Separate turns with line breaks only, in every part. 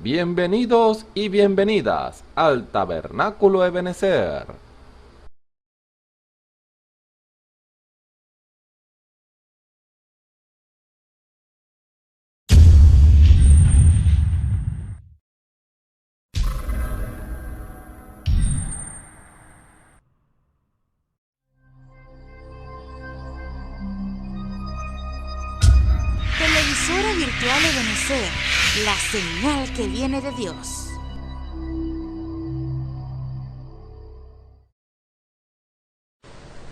Bienvenidos y bienvenidas al Tabernáculo Ebenezer.
Televisora virtual Ebenezer, la señal que viene de Dios.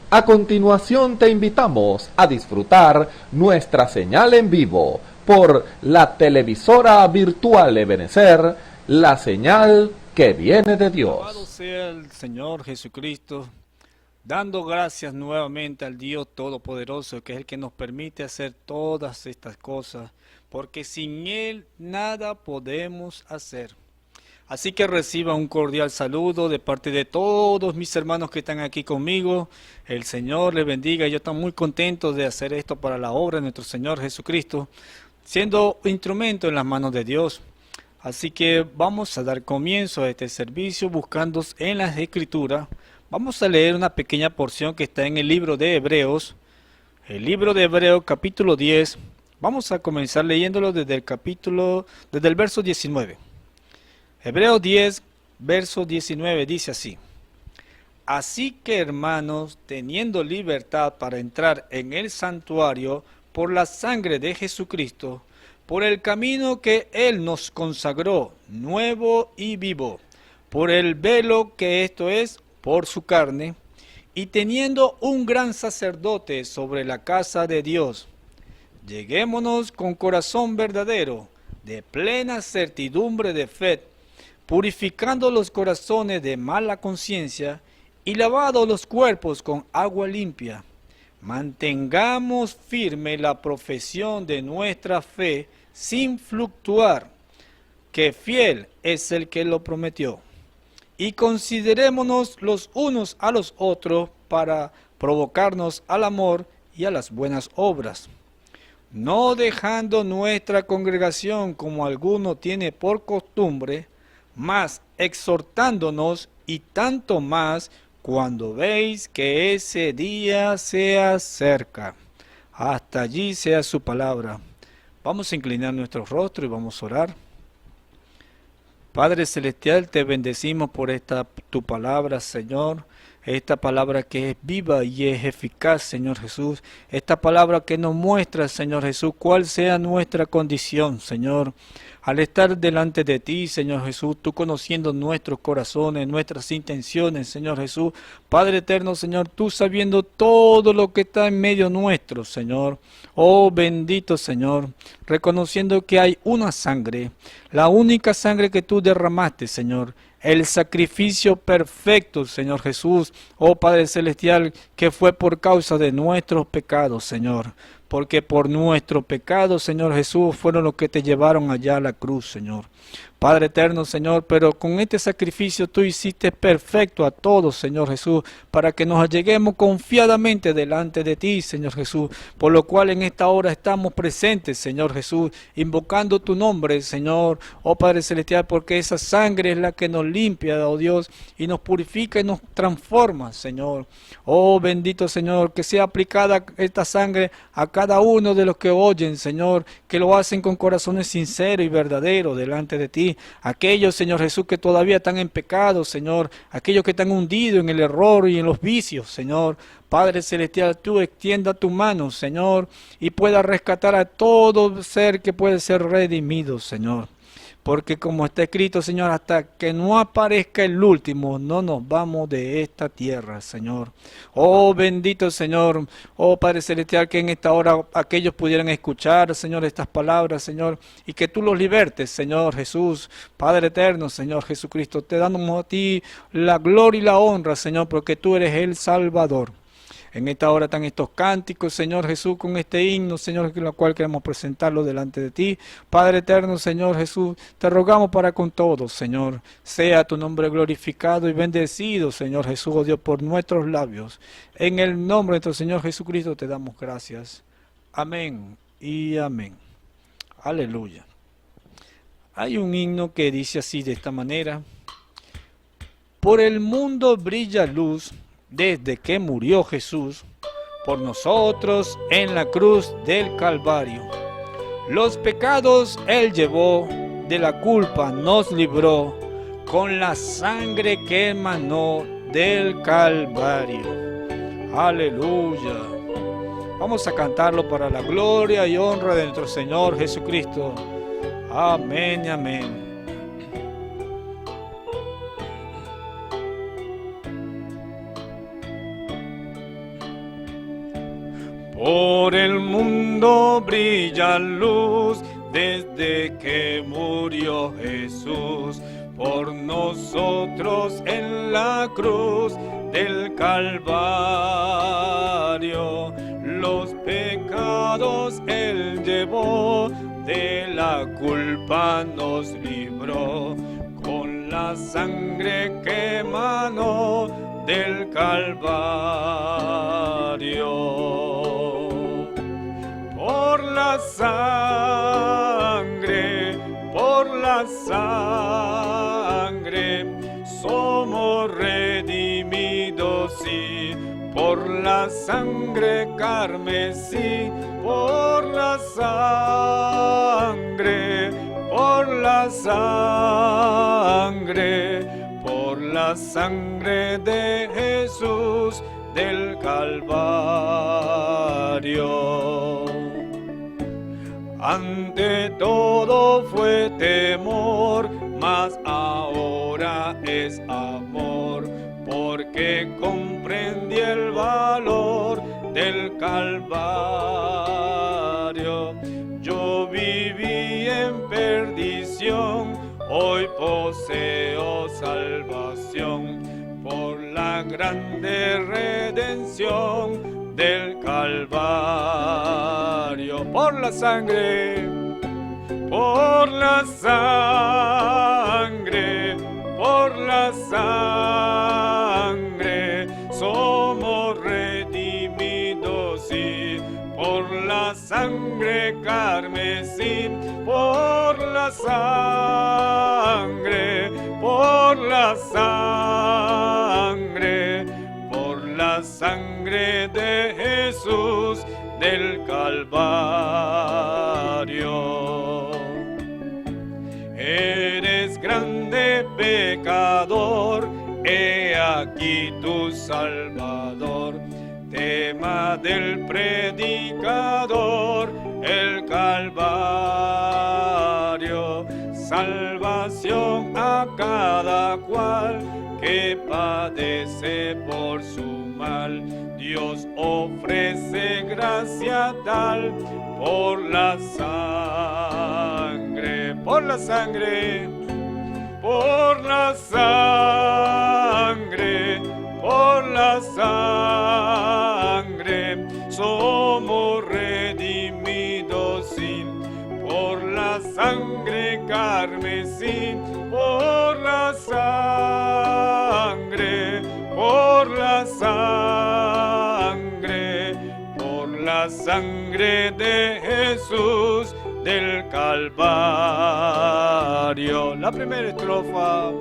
A continuación te invitamos a disfrutar nuestra señal en vivo por la televisora virtual Ebenezer, la señal que viene de
Alabado
Dios.
sea el Señor Jesucristo, dando gracias nuevamente al Dios Todopoderoso, que es el que nos permite hacer todas estas cosas, porque sin Él nada podemos hacer. Así que reciba un cordial saludo de parte de todos mis hermanos que están aquí conmigo. El Señor les bendiga. Yo estoy muy contento de hacer esto para la obra de nuestro Señor Jesucristo, siendo instrumento en las manos de Dios. Así que vamos a dar comienzo a este servicio buscando en las Escrituras. Vamos a leer una pequeña porción que está en el libro de Hebreos. El libro de Hebreos capítulo 10. Vamos a comenzar leyéndolo desde el verso 19. Hebreos 10, verso 19 dice así: Así que, hermanos, teniendo libertad para entrar en el santuario por la sangre de Jesucristo, por el camino que Él nos consagró, nuevo y vivo, por el velo que esto es, por su carne, y teniendo un gran sacerdote sobre la casa de Dios, lleguémonos con corazón verdadero, de plena certidumbre de fe, purificando los corazones de mala conciencia y lavados los cuerpos con agua limpia. Mantengamos firme la profesión de nuestra fe sin fluctuar, que fiel es el que lo prometió. Y considerémonos los unos a los otros para provocarnos al amor y a las buenas obras, no dejando nuestra congregación como alguno tiene por costumbre, mas exhortándonos, y tanto más cuando veis que ese día se acerca. Hasta allí sea su palabra. Vamos a inclinar nuestro rostro y vamos a orar. Padre Celestial, te bendecimos por esta tu palabra, Señor. Esta palabra que es viva y es eficaz, Señor Jesús. Esta palabra que nos muestra, Señor Jesús, cuál sea nuestra condición, Señor. Al estar delante de ti, Señor Jesús, tú conociendo nuestros corazones, nuestras intenciones, Señor Jesús. Padre eterno, Señor, tú sabiendo todo lo que está en medio nuestro, Señor. Oh bendito Señor, reconociendo que hay una sangre, la única sangre que tú derramaste, Señor. El sacrificio perfecto, Señor Jesús, oh Padre Celestial, que fue por causa de nuestros pecados, Señor. Porque por nuestro pecado, Señor Jesús, fueron los que te llevaron allá a la cruz, Señor. Padre eterno, Señor, pero con este sacrificio tú hiciste perfecto a todos, Señor Jesús, para que nos alleguemos confiadamente delante de ti, Señor Jesús, por lo cual en esta hora estamos presentes, Señor Jesús, invocando tu nombre, Señor, oh Padre Celestial, porque esa sangre es la que nos limpia, oh Dios, y nos purifica y nos transforma, Señor. Oh bendito Señor, que sea aplicada esta sangre a cada uno de los que oyen, Señor, que lo hacen con corazones sinceros y verdaderos delante de ti. Aquellos, Señor Jesús, que todavía están en pecado, Señor, aquellos que están hundidos en el error y en los vicios, Señor. Padre Celestial, tú extienda tu mano, Señor, y pueda rescatar a todo ser que puede ser redimido, Señor. Porque como está escrito, Señor, hasta que no aparezca el último, no nos vamos de esta tierra, Señor. Oh bendito Señor, oh Padre Celestial, que en esta hora aquellos pudieran escuchar, Señor, estas palabras, Señor, y que tú los libertes, Señor Jesús, Padre eterno, Señor Jesucristo. Te damos a ti la gloria y la honra, Señor, porque tú eres el Salvador. En esta hora están estos cánticos, Señor Jesús, con este himno, Señor, con el cual queremos presentarlo delante de ti. Padre eterno, Señor Jesús, te rogamos para con todos, Señor. Sea tu nombre glorificado y bendecido, Señor Jesús, oh Dios, por nuestros labios. En el nombre de nuestro Señor Jesucristo te damos gracias. Amén y amén. Aleluya. Hay un himno que dice así, de esta manera: por el mundo brilla luz desde que murió Jesús por nosotros en la cruz del Calvario. Los pecados Él llevó, de la culpa nos libró, con la sangre que emanó del Calvario. Aleluya. Vamos a cantarlo para la gloria y honra de nuestro Señor Jesucristo. Amén y amén. Por el mundo brilla luz desde que murió Jesús por nosotros en la cruz del Calvario. Los pecados Él llevó, de la culpa nos libró, con la sangre que emanó del Calvario. Por la sangre, somos redimidos, sí, por la sangre carmesí, por la sangre de Jesús del Calvario. Ante todo fue temor, mas ahora es amor, porque comprendí el valor del Calvario. Yo viví en perdición, hoy poseo salvación, por la grande redención del Calvario. Por la sangre, somos redimidos, sí, por la sangre carmesí, por la sangre de Jesús del Calvario. Eres grande pecador, he aquí tu Salvador. Tema del predicador, el Calvario. Salvación a cada cual que padece por su mal. Dios ofrece gracia tal por la sangre, por la sangre, por la sangre, por la sangre, somos redimidos, sí, por la sangre carmesí, por la sangre, por la sangre, por la sangre de Jesús del Calvario. La primera estrofa.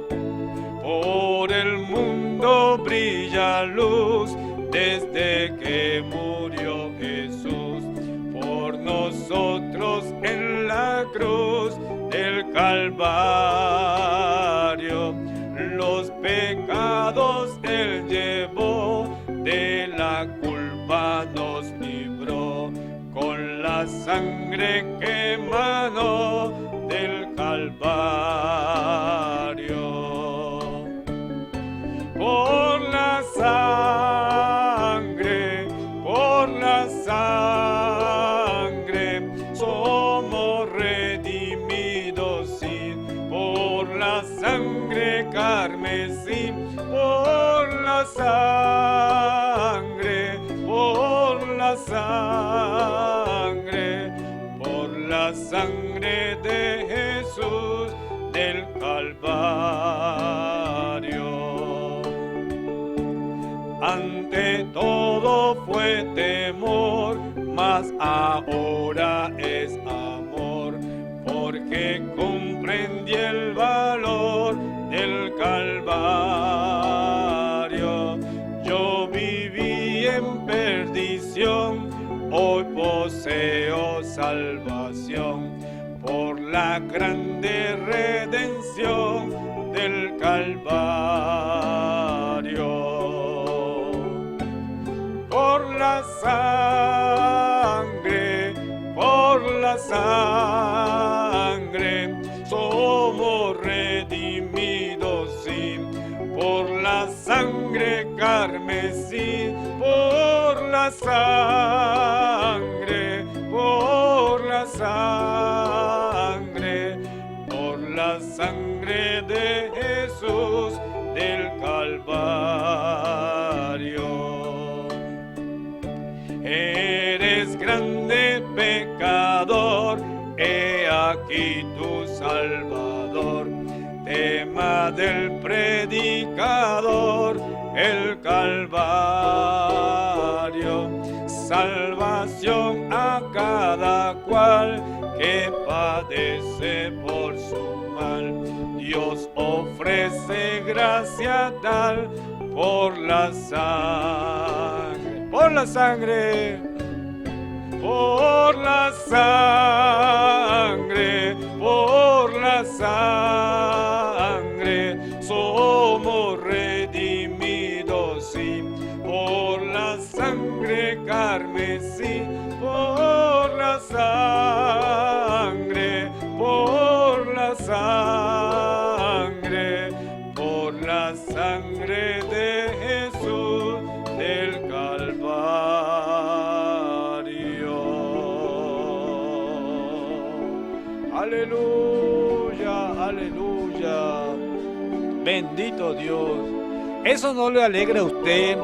Por el mundo brilla luz desde que murió Jesús por nosotros en la cruz del Calvario. Los pecados Él llevó, de la culpa nos libró, con la sangre que emanó del Calvario. Por la sangre, somos redimidos, sí, por la sangre carmesí, por la sangre, por la sangre de Jesús del Calvario. Ante todo fue temor, mas ahora es amor, porque comprendí entendí el valor del Calvario. Yo viví en perdición, hoy poseo salvación por la grande redención del Calvario. Por la sangre, somos redimidos, sí, por la sangre carmesí, por la sangre, por la sangre de Jesús del Calvario. Eres grande pecador, he aquí tu Salvador, tema del predicador, el Calvario. Salvación a cada cual que padece por su mal. Dios ofrece gracia tal por la sangre, por la sangre, por la sangre, por la sangre, somos redimidos, sí, por la sangre carmesí, por la sangre, por la sangre, por la sangre de Jesús del Calvario. Aleluya, aleluya. Bendito Dios. Eso no le alegra a usted,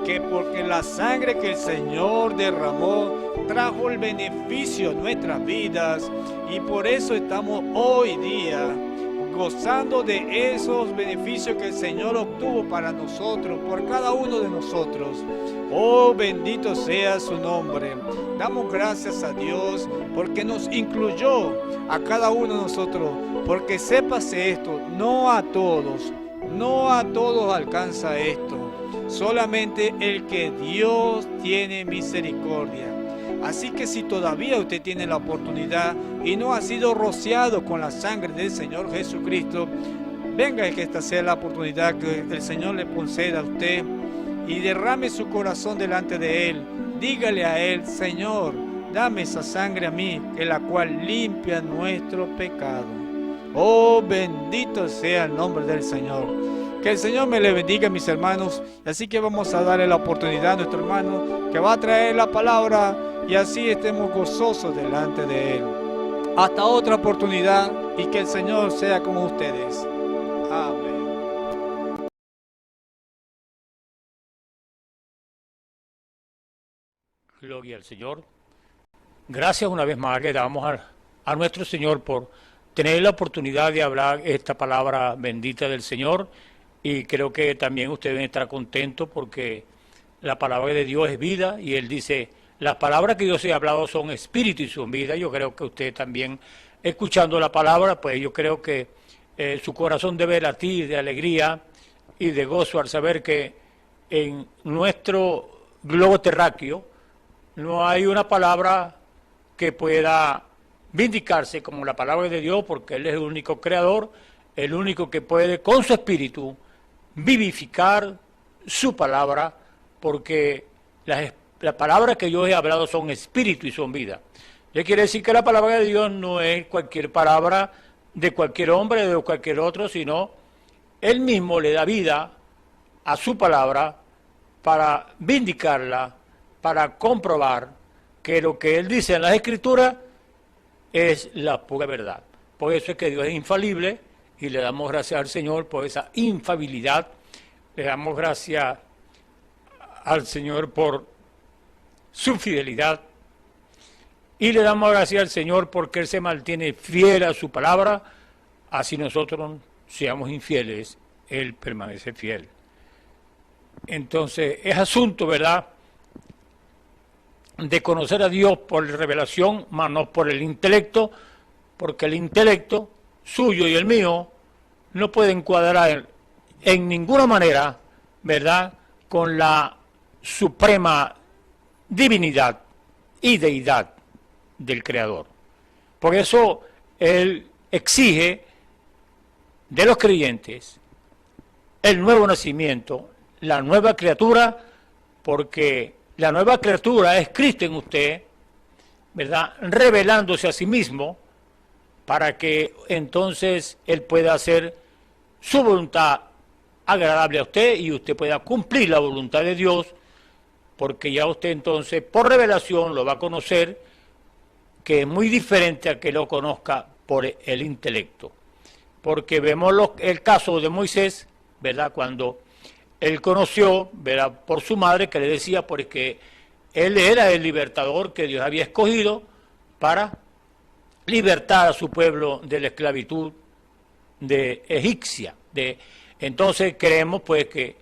que porque la sangre que el Señor derramó trajo el beneficio a nuestras vidas, y por eso estamos hoy día gozando de esos beneficios que el Señor obtuvo para nosotros, por cada uno de nosotros. Oh, bendito sea su nombre. Damos gracias a Dios porque nos incluyó a cada uno de nosotros, porque sépase esto, no a todos alcanza esto, solamente el que Dios tiene misericordia. Así que si todavía usted tiene la oportunidad y no ha sido rociado con la sangre del Señor Jesucristo, venga, que esta sea la oportunidad que el Señor le conceda a usted, y derrame su corazón delante de Él. Dígale a Él: Señor, dame esa sangre a mí, que la cual limpia nuestro pecado. Oh, bendito sea el nombre del Señor. Que el Señor me le bendiga, mis hermanos. Así que vamos a darle la oportunidad a nuestro hermano que va a traer la palabra, y así estemos gozosos delante de Él. Hasta otra oportunidad, y que el Señor sea con ustedes. Amén.
Gloria al Señor. Gracias una vez más le damos a nuestro Señor por tener la oportunidad de hablar esta palabra bendita del Señor, y creo que también ustedes deben estar contentos porque la palabra de Dios es vida, y Él dice: las palabras que Dios ha hablado son espíritu y son vida. Yo creo que usted también, escuchando la palabra, pues yo creo que su corazón debe latir de alegría y de gozo al saber que en nuestro globo terráqueo no hay una palabra que pueda vindicarse como la palabra de Dios, porque Él es el único creador, el único que puede con su espíritu vivificar su palabra, porque las palabras que yo he hablado son espíritu y son vida. Eso quiere decir que la palabra de Dios no es cualquier palabra de cualquier hombre o de cualquier otro, sino Él mismo le da vida a su palabra para vindicarla, para comprobar que lo que Él dice en las Escrituras es la pura verdad. Por eso es que Dios es infalible, y le damos gracias al Señor por esa infalibilidad. Le damos gracias al Señor por su fidelidad, y le damos gracias al Señor porque Él se mantiene fiel a su palabra. Así nosotros seamos infieles, Él permanece fiel. Entonces es asunto, ¿verdad?, de conocer a Dios por revelación, mas no por el intelecto, porque el intelecto suyo y el mío no pueden cuadrar en ninguna manera, ¿verdad?, con la suprema divinidad y deidad del Creador. Por eso Él exige de los creyentes el nuevo nacimiento, la nueva criatura, porque la nueva criatura es Cristo en usted, ¿verdad?, revelándose a sí mismo para que entonces Él pueda hacer su voluntad agradable a usted y usted pueda cumplir la voluntad de Dios, porque ya usted entonces por revelación lo va a conocer, que es muy diferente a que lo conozca por el intelecto. Porque vemos el caso de Moisés, ¿verdad?, cuando él conoció, ¿verdad?, por su madre, que le decía porque él era el libertador que Dios había escogido para libertar a su pueblo de la esclavitud de egipcia. Entonces creemos pues que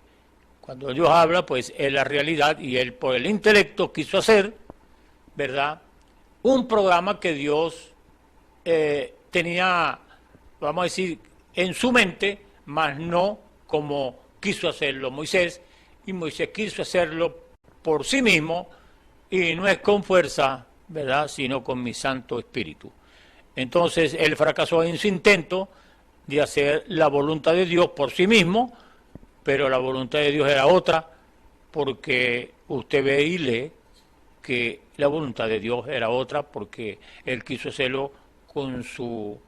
cuando Dios habla, pues es la realidad, y él por el intelecto quiso hacer, ¿verdad?, un programa que Dios tenía, vamos a decir, en su mente, mas no como quiso hacerlo Moisés, y Moisés quiso hacerlo por sí mismo, y no es con fuerza, ¿verdad?, sino con mi Santo Espíritu. Entonces él fracasó en su intento de hacer la voluntad de Dios por sí mismo, pero la voluntad de Dios era otra, porque usted ve y lee que la voluntad de Dios era otra, porque él quiso hacerlo con su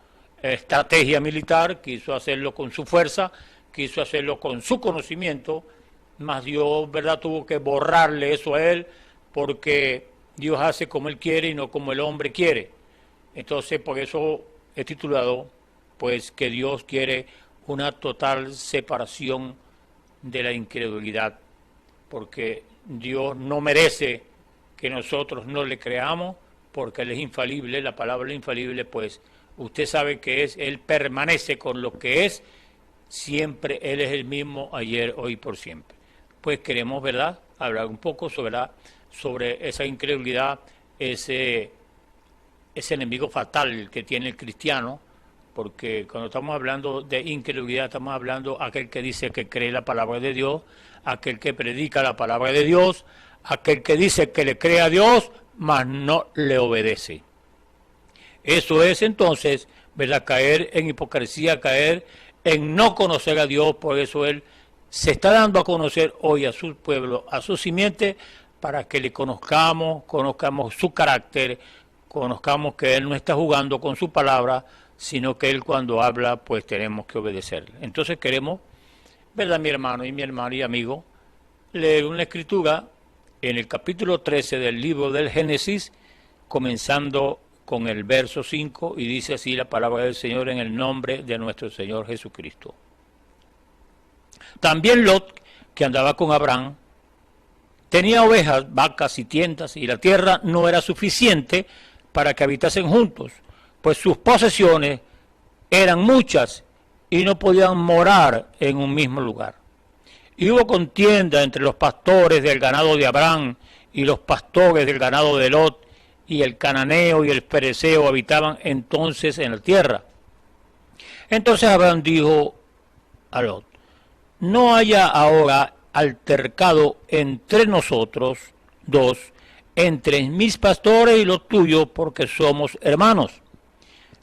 estrategia militar, quiso hacerlo con su fuerza, quiso hacerlo con su conocimiento, mas Dios, ¿verdad?, tuvo que borrarle eso a él, porque Dios hace como él quiere y no como el hombre quiere. Entonces, por eso he titulado, pues, que Dios quiere una total separación de la incredulidad, porque Dios no merece que nosotros no le creamos, porque Él es infalible, la palabra es infalible, pues usted sabe que Él permanece con lo que es, siempre Él es el mismo, ayer, hoy, por siempre. Pues queremos, ¿verdad?, hablar un poco sobre esa incredulidad, ese enemigo fatal que tiene el cristiano, porque cuando estamos hablando de incredulidad, estamos hablando de aquel que dice que cree la palabra de Dios, aquel que predica la palabra de Dios, aquel que dice que le cree a Dios, mas no le obedece. Eso es entonces, ¿verdad?, caer en hipocresía, caer en no conocer a Dios. Por eso Él se está dando a conocer hoy a su pueblo, a su simiente, para que le conozcamos su carácter, conozcamos que Él no está jugando con su palabra, sino que Él cuando habla, pues tenemos que obedecerle. Entonces queremos, ¿verdad, mi hermano y amigo, leer una escritura en el capítulo 13 del libro del Génesis, comenzando con el verso 5, y dice así la palabra del Señor en el nombre de nuestro Señor Jesucristo. También Lot, que andaba con Abraham, tenía ovejas, vacas y tiendas, y la tierra no era suficiente para que habitasen juntos, pues sus posesiones eran muchas y no podían morar en un mismo lugar. Y hubo contienda entre los pastores del ganado de Abraham y los pastores del ganado de Lot, y el cananeo y el fereceo habitaban entonces en la tierra. Entonces Abraham dijo a Lot: no haya ahora altercado entre nosotros dos, entre mis pastores y los tuyos, porque somos hermanos.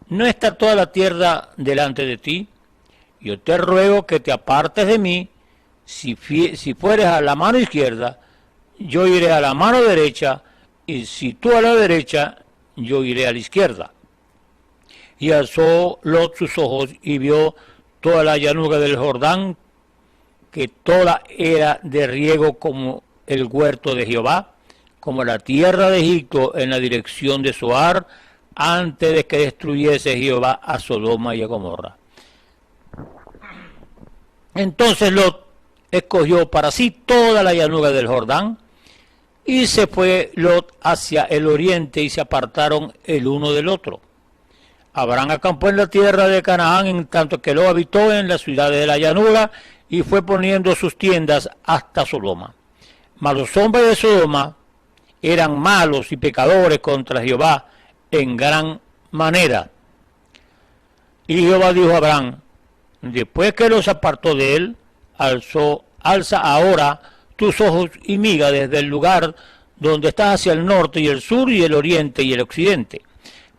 ¿No está toda la tierra delante de ti? Yo te ruego que te apartes de mí. Si fueres a la mano izquierda, yo iré a la mano derecha, y si tú a la derecha, yo iré a la izquierda. Y alzó Lot sus ojos y vio toda la llanura del Jordán, que toda era de riego como el huerto de Jehová, como la tierra de Egipto en la dirección de Zoar, antes de que destruyese Jehová a Sodoma y a Gomorra. Entonces Lot escogió para sí toda la llanura del Jordán, y se fue Lot hacia el oriente, y se apartaron el uno del otro. Abraham acampó en la tierra de Canaán, en tanto que Lot habitó en las ciudades de la llanura, y fue poniendo sus tiendas hasta Sodoma. Mas los hombres de Sodoma eran malos y pecadores contra Jehová en gran manera. Y Jehová dijo a Abraham, después que los apartó de él, alza ahora tus ojos y mira desde el lugar donde estás hacia el norte y el sur y el oriente y el occidente,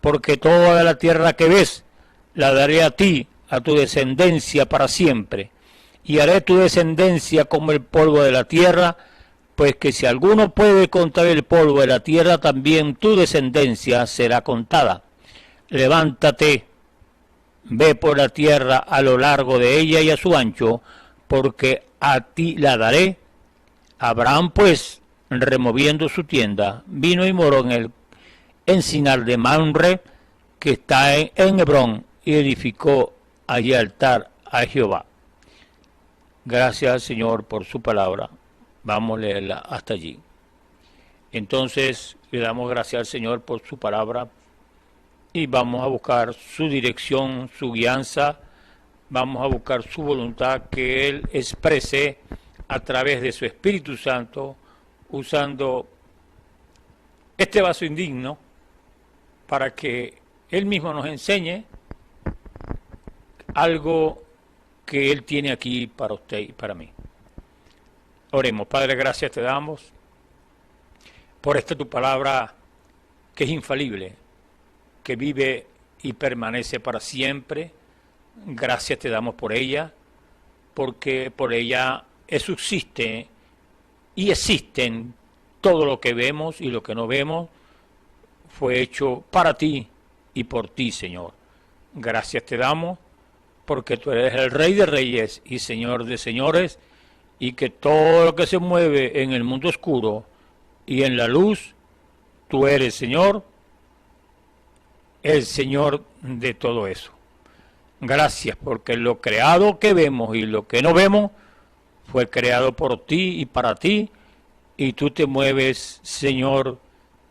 porque toda la tierra que ves la daré a ti, a tu descendencia para siempre, y haré tu descendencia como el polvo de la tierra, pues que si alguno puede contar el polvo de la tierra, también tu descendencia será contada. Levántate, ve por la tierra a lo largo de ella y a su ancho, porque a ti la daré. Abraham pues, removiendo su tienda, vino y moró en el encinar de Mamre, que está en Hebrón, y edificó allí altar a Jehová. Gracias al Señor por su palabra. Vamos a leerla hasta allí. Entonces le damos gracias al Señor por su palabra y vamos a buscar su dirección, su guianza, vamos a buscar su voluntad, que Él exprese a través de su Espíritu Santo, usando este vaso indigno para que Él mismo nos enseñe algo que Él tiene aquí para usted y para mí. Oremos. Padre, gracias te damos por esta tu palabra que es infalible, que vive y permanece para siempre. Gracias te damos por ella, porque por ella subsiste y existen todo lo que vemos y lo que no vemos, fue hecho para ti y por ti, Señor. Gracias te damos, porque tú eres el Rey de Reyes y Señor de Señores, y que todo lo que se mueve en el mundo oscuro y en la luz, tú eres, Señor, el Señor de todo eso. Gracias, porque lo creado que vemos y lo que no vemos fue creado por ti y para ti, y tú te mueves, Señor,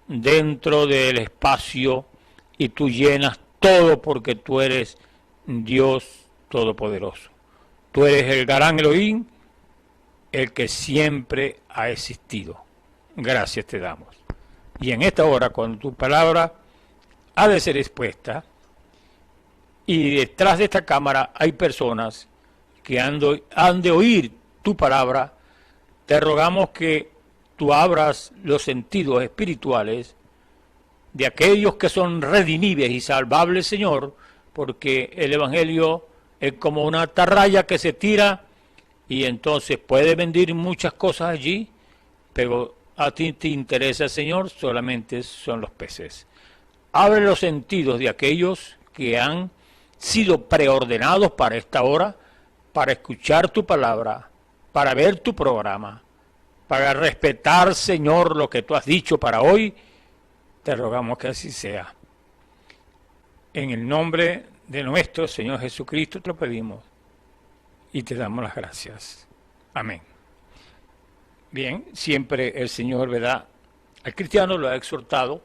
dentro del espacio y tú llenas todo, porque tú eres Dios Todopoderoso. Tú eres el gran Elohim, el que siempre ha existido. Gracias te damos. Y en esta hora, cuando tu palabra ha de ser expuesta, y detrás de esta cámara hay personas que han de oír tu palabra, te rogamos que tú abras los sentidos espirituales de aquellos que son redimibles y salvables, Señor, porque el Evangelio es como una atarraya que se tira y entonces puede vender muchas cosas allí, pero a ti te interesa, Señor, solamente son los peces. Abre los sentidos de aquellos que han sido preordenados para esta hora, para escuchar tu palabra, para ver tu programa, para respetar, Señor, lo que tú has dicho para hoy. Te rogamos que así sea. En el nombre de nuestro Señor Jesucristo te lo pedimos y te damos las gracias. Amén. Bien, siempre el Señor, ¿verdad?, al cristiano lo ha exhortado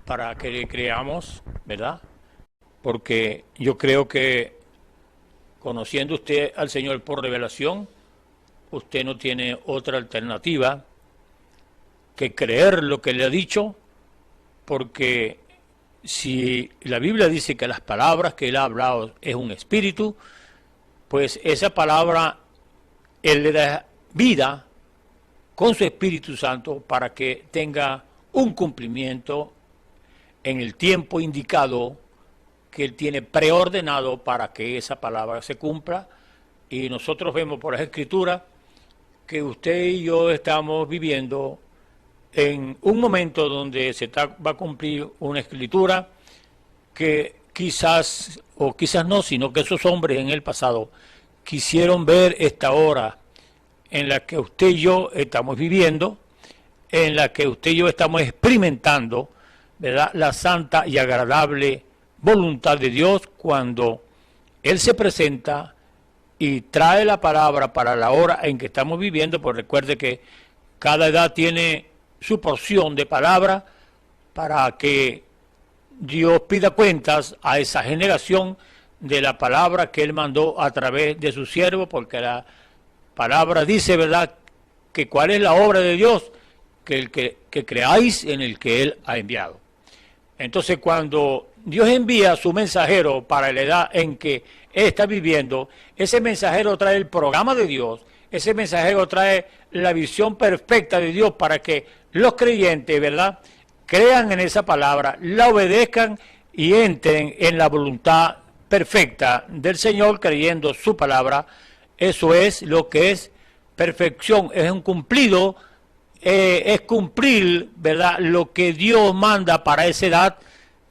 para que le creamos, ¿verdad? Porque yo creo que conociendo usted al Señor por revelación, usted no tiene otra alternativa que creer lo que le ha dicho, porque si la Biblia dice que las palabras que Él ha hablado es un espíritu, pues esa palabra Él le da vida con su Espíritu Santo para que tenga un cumplimiento en el tiempo indicado que Él tiene preordenado para que esa palabra se cumpla. Y nosotros vemos por las Escrituras que usted y yo estamos viviendo en un momento donde va a cumplir una escritura que quizás, o quizás no, sino que esos hombres en el pasado quisieron ver esta hora en la que usted y yo estamos viviendo, en la que usted y yo estamos experimentando, ¿verdad?, la santa y agradable voluntad de Dios cuando Él se presenta y trae la palabra para la hora en que estamos viviendo. Pues recuerde que cada edad tiene su porción de palabra para que Dios pida cuentas a esa generación de la palabra que Él mandó a través de su siervo, porque la palabra dice, ¿verdad?, que cuál es la obra de Dios, que creáis en el que Él ha enviado. Entonces, cuando Dios envía a su mensajero para la edad en que él está viviendo. Ese mensajero trae el programa de Dios, ese mensajero trae la visión perfecta de Dios para que los creyentes, ¿verdad?, crean en esa palabra, la obedezcan y entren en la voluntad perfecta del Señor creyendo su palabra. Eso es lo que es perfección, es un cumplido, es cumplir, ¿verdad?, lo que Dios manda para esa edad,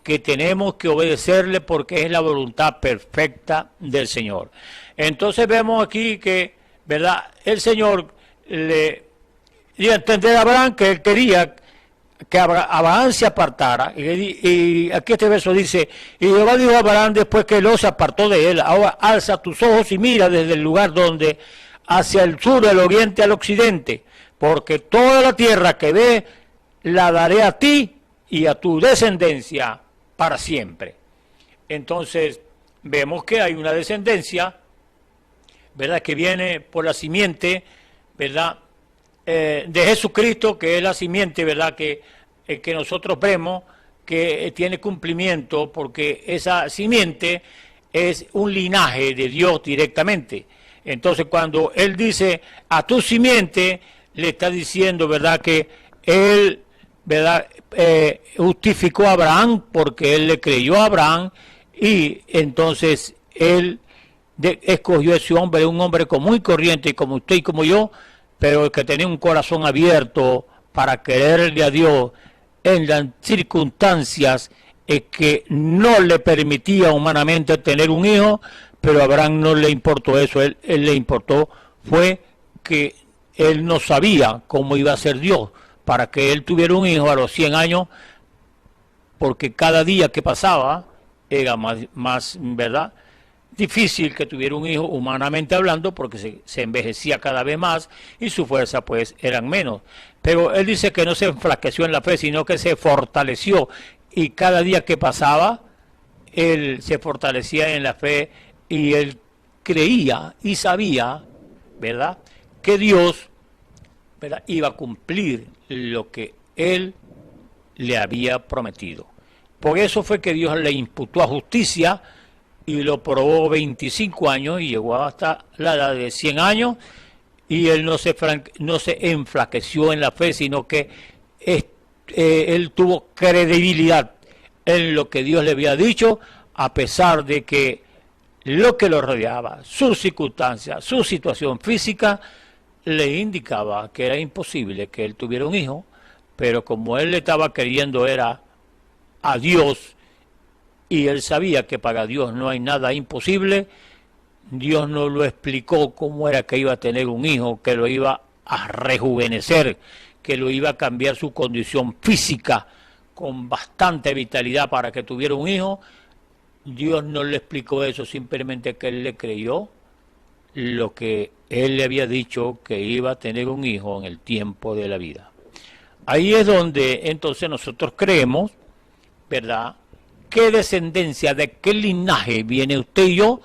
que tenemos que obedecerle porque es la voluntad perfecta del Señor. Entonces vemos aquí que, ¿verdad?, el Señor le dio a entender a Abraham que él quería que Abraham se apartara, y aquí este verso dice: y Jehová dijo a Abraham después que Lot se apartó de él: ahora alza tus ojos y mira desde el lugar donde, hacia el sur, del oriente al occidente, porque toda la tierra que ves la daré a ti y a tu descendencia para siempre. Entonces vemos que hay una descendencia, ¿verdad?, que viene por la simiente, ¿verdad?, de Jesucristo, que es la simiente, ¿verdad?, que nosotros vemos que tiene cumplimiento, porque esa simiente es un linaje de Dios directamente. Entonces cuando Él dice a tu simiente, le está diciendo, ¿verdad?, que Él, ¿verdad?, justificó a Abraham porque Él le creyó a Abraham, y entonces Él escogió a ese hombre, un hombre común y corriente como usted y como yo, pero que tenía un corazón abierto para quererle a Dios en las circunstancias que no le permitía humanamente tener un hijo, pero a Abraham no le importó eso. Él le importó fue que él no sabía cómo iba a ser Dios para que él tuviera un hijo a los 100 años, porque cada día que pasaba era más, ¿verdad?, difícil que tuviera un hijo humanamente hablando, porque se envejecía cada vez más y su fuerza pues eran menos. Pero él dice que no se enflaqueció en la fe, sino que se fortaleció, y cada día que pasaba él se fortalecía en la fe, y él creía y sabía, ¿verdad?, que Dios, ¿verdad?, iba a cumplir lo que él le había prometido. Por eso fue que Dios le imputó a justicia y lo probó 25 años y llegó hasta la edad de 100 años, y él no se enflaqueció en la fe, sino que él tuvo credibilidad en lo que Dios le había dicho, a pesar de que lo que lo rodeaba, sus circunstancias, su situación física, le indicaba que era imposible que él tuviera un hijo, pero como él le estaba queriendo era a Dios, y él sabía que para Dios no hay nada imposible, Dios no lo explicó cómo era que iba a tener un hijo, que lo iba a rejuvenecer, que lo iba a cambiar su condición física con bastante vitalidad para que tuviera un hijo. Dios no le explicó eso, simplemente que él le creyó lo que él le había dicho, que iba a tener un hijo en el tiempo de la vida. Ahí es donde entonces nosotros creemos, ¿verdad?, qué descendencia, de qué linaje viene usted y yo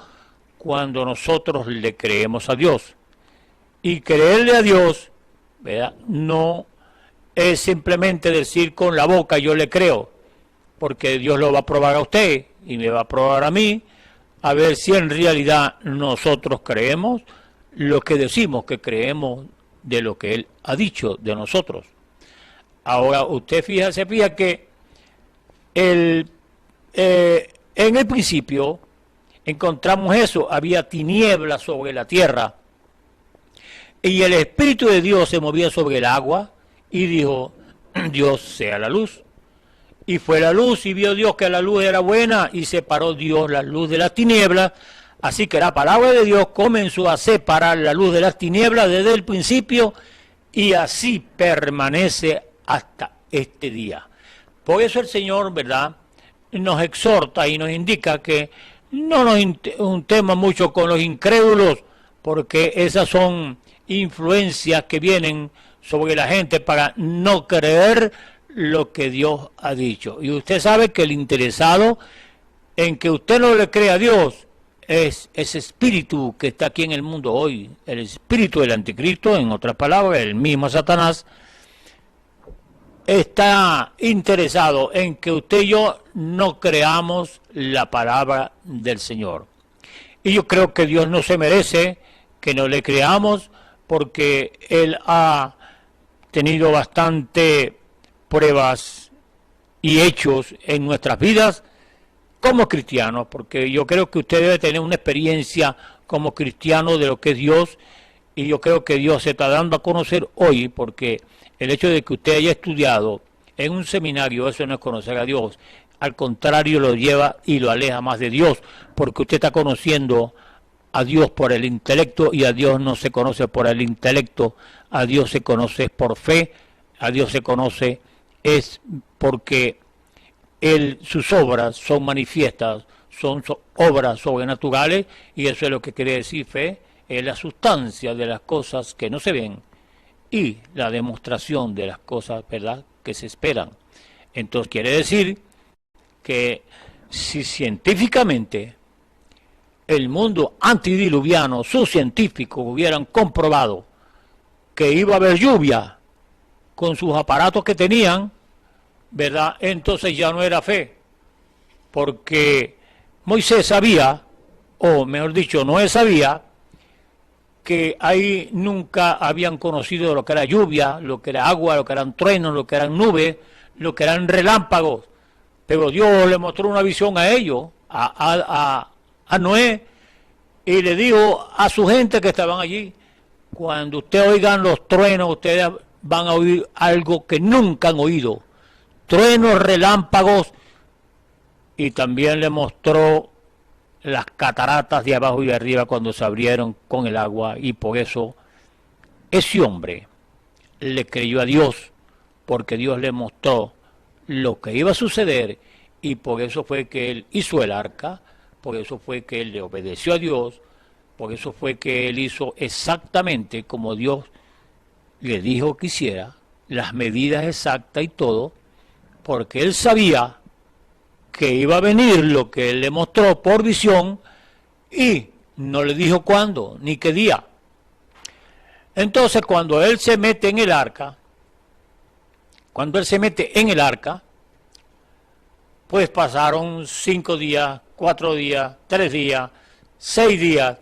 cuando nosotros le creemos a Dios. Y creerle a Dios, ¿verdad?, no es simplemente decir con la boca yo le creo, porque Dios lo va a probar a usted y me va a probar a mí, a ver si en realidad nosotros creemos lo que decimos que creemos de lo que Él ha dicho de nosotros. Ahora usted fija que en el principio encontramos eso, había tinieblas sobre la tierra, y el Espíritu de Dios se movía sobre el agua, y dijo: Dios sea la luz. Y fue la luz, y vio Dios que la luz era buena, y separó Dios la luz de las tinieblas. Así que la palabra de Dios comenzó a separar la luz de las tinieblas desde el principio, y así permanece hasta este día. Por eso el Señor, ¿verdad?, nos exhorta y nos indica que no nos juntemos mucho con los incrédulos, porque esas son influencias que vienen sobre la gente para no creer lo que Dios ha dicho. Y usted sabe que el interesado en que usted no le crea a Dios es ese espíritu que está aquí en el mundo hoy, el espíritu del anticristo, en otras palabras, el mismo Satanás, está interesado en que usted y yo no creamos la palabra del Señor. Y yo creo que Dios no se merece que no le creamos, porque Él ha tenido bastante pruebas y hechos en nuestras vidas como cristianos, porque yo creo que usted debe tener una experiencia como cristiano de lo que es Dios, y yo creo que Dios se está dando a conocer hoy, porque el hecho de que usted haya estudiado en un seminario, eso no es conocer a Dios, al contrario, lo lleva y lo aleja más de Dios, porque usted está conociendo a Dios por el intelecto, y a Dios no se conoce por el intelecto, a Dios se conoce por fe, a Dios se conoce es porque sus obras son manifiestas, son obras sobrenaturales, y eso es lo que quiere decir fe, es la sustancia de las cosas que no se ven y la demostración de las cosas, ¿verdad?, que se esperan. Entonces quiere decir que si científicamente el mundo antidiluviano, sus científicos hubieran comprobado que iba a haber lluvia con sus aparatos que tenían, ¿verdad?, entonces ya no era fe, porque Moisés sabía, o mejor dicho, Noé sabía, que ahí nunca habían conocido lo que era lluvia, lo que era agua, lo que eran truenos, lo que eran nubes, lo que eran relámpagos, pero Dios le mostró una visión a ellos, a Noé, y le dijo a su gente que estaban allí: cuando ustedes oigan los truenos, ustedes van a oír algo que nunca han oído, truenos, relámpagos, y también le mostró las cataratas de abajo y de arriba cuando se abrieron con el agua, y por eso ese hombre le creyó a Dios, porque Dios le mostró lo que iba a suceder, y por eso fue que él hizo el arca, por eso fue que él le obedeció a Dios, por eso fue que él hizo exactamente como Dios le dijo que hiciera, las medidas exactas y todo, porque él sabía que iba a venir lo que él le mostró por visión, y no le dijo cuándo ni qué día. Entonces cuando él se mete en el arca, pues pasaron 5 días, 4 días, 3 días, 6 días,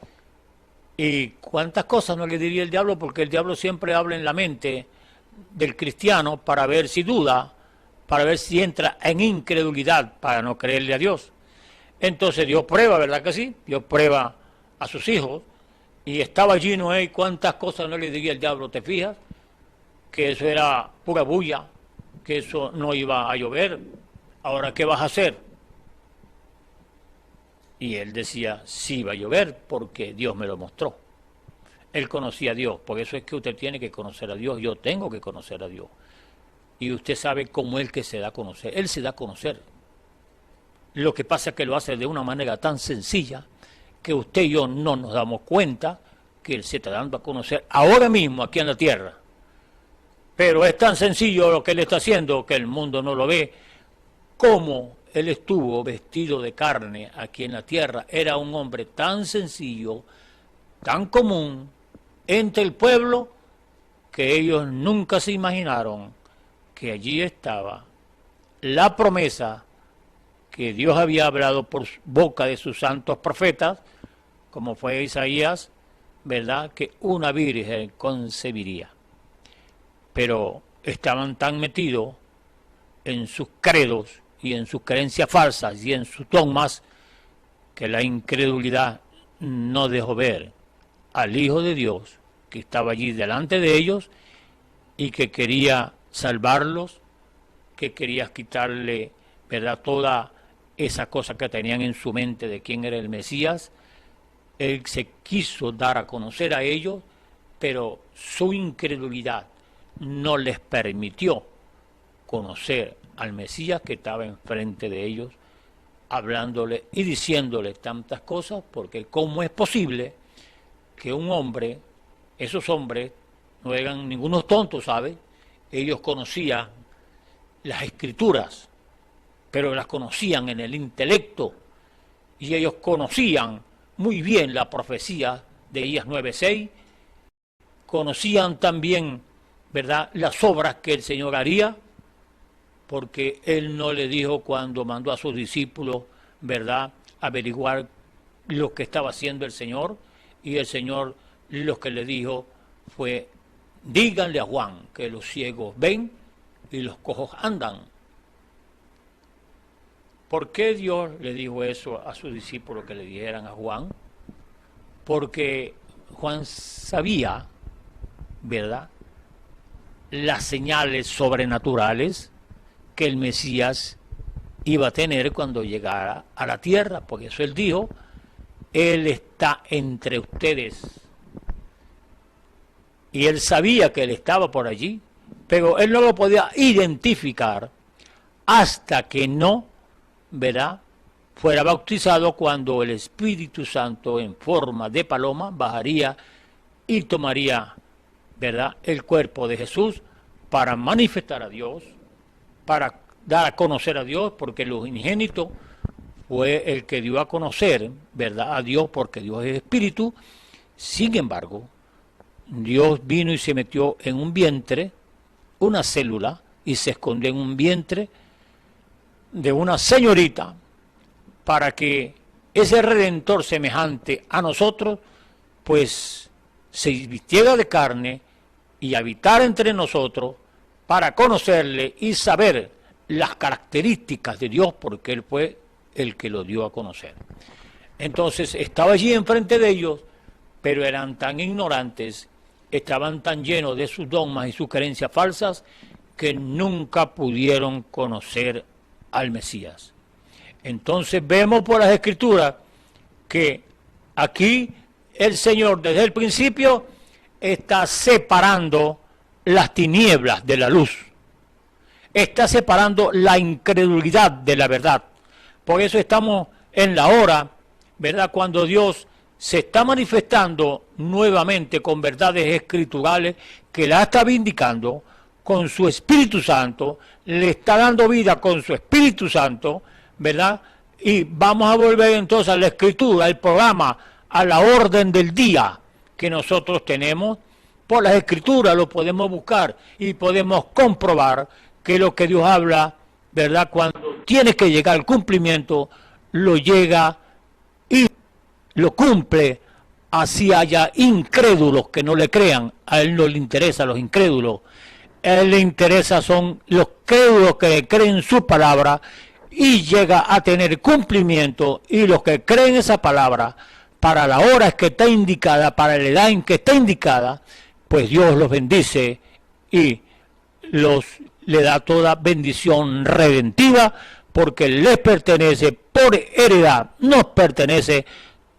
y cuántas cosas no le diría el diablo, porque el diablo siempre habla en la mente del cristiano para ver si duda, para ver si entra en incredulidad, para no creerle a Dios. Entonces Dios prueba, ¿verdad que sí? Dios prueba a sus hijos, y estaba allí Noé, y cuántas cosas no le diría el diablo, ¿te fijas? Que eso era pura bulla, que eso no iba a llover, ahora ¿qué vas a hacer? Y él decía, sí va a llover, porque Dios me lo mostró. Él conocía a Dios, por eso es que usted tiene que conocer a Dios, yo tengo que conocer a Dios. Y usted sabe cómo es que se da a conocer. Él se da a conocer. Lo que pasa es que lo hace de una manera tan sencilla que usted y yo no nos damos cuenta que Él se está dando a conocer ahora mismo aquí en la tierra. Pero es tan sencillo lo que Él está haciendo que el mundo no lo ve. Como Él estuvo vestido de carne aquí en la tierra, era un hombre tan sencillo, tan común entre el pueblo, que ellos nunca se imaginaron que allí estaba la promesa que Dios había hablado por boca de sus santos profetas, como fue Isaías, ¿verdad?, que una virgen concebiría. Pero estaban tan metidos en sus credos y en sus creencias falsas y en sus dogmas, que la incredulidad no dejó ver al Hijo de Dios que estaba allí delante de ellos y que quería salvarlos, que quería quitarle, ¿verdad?, toda esa cosa que tenían en su mente de quién era el Mesías. Él se quiso dar a conocer a ellos, pero su incredulidad no les permitió conocer al Mesías que estaba enfrente de ellos, hablándole y diciéndole tantas cosas, porque ¿cómo es posible que un hombre, esos hombres, no eran ningunos tontos, ¿sabe? Ellos conocían las escrituras, pero las conocían en el intelecto, y ellos conocían muy bien la profecía de Isaías 9:6, conocían también, ¿verdad?, las obras que el Señor haría, porque él no le dijo cuando mandó a sus discípulos, ¿verdad?, averiguar lo que estaba haciendo el Señor, y el Señor lo que le dijo fue: díganle a Juan que los ciegos ven y los cojos andan. ¿Por qué Dios le dijo eso a sus discípulos, que le dijeran a Juan? Porque Juan sabía, ¿verdad?, las señales sobrenaturales que el Mesías iba a tener cuando llegara a la tierra. Por eso él dijo: Él está entre ustedes. Y él sabía que él estaba por allí, pero él no lo podía identificar hasta que no, ¿verdad?, fuera bautizado, cuando el Espíritu Santo en forma de paloma bajaría y tomaría, ¿verdad?, el cuerpo de Jesús para manifestar a Dios, para dar a conocer a Dios, porque el unigénito fue el que dio a conocer, ¿verdad?, a Dios, porque Dios es Espíritu. Sin embargo, Dios vino y se metió en un vientre, una célula, y se escondió en un vientre de una señorita, para que ese Redentor semejante a nosotros, pues se vistiera de carne y habitara entre nosotros, para conocerle y saber las características de Dios, porque Él fue el que lo dio a conocer. Entonces estaba allí enfrente de ellos, pero eran tan ignorantes, estaban tan llenos de sus dogmas y sus creencias falsas, que nunca pudieron conocer al Mesías. Entonces vemos por las Escrituras que aquí el Señor desde el principio está separando las tinieblas de la luz, está separando la incredulidad de la verdad. Por eso estamos en la hora, ¿verdad?, cuando Dios se está manifestando nuevamente con verdades escriturales, que la está vindicando con su Espíritu Santo, le está dando vida con su Espíritu Santo, ¿verdad? Y vamos a volver entonces a la Escritura, al programa, a la orden del día que nosotros tenemos. Por las Escrituras lo podemos buscar y podemos comprobar que lo que Dios habla, ¿verdad?, cuando tiene que llegar al cumplimiento, lo llega y lo cumple. Así haya incrédulos que no le crean, a Él no le interesa los incrédulos. A Él le interesa son los crédulos que le creen su palabra, y llega a tener cumplimiento, y los que creen esa palabra para la hora que está indicada, para la edad en que está indicada, pues Dios los bendice y le da toda bendición redentiva, porque les pertenece por heredad, nos pertenece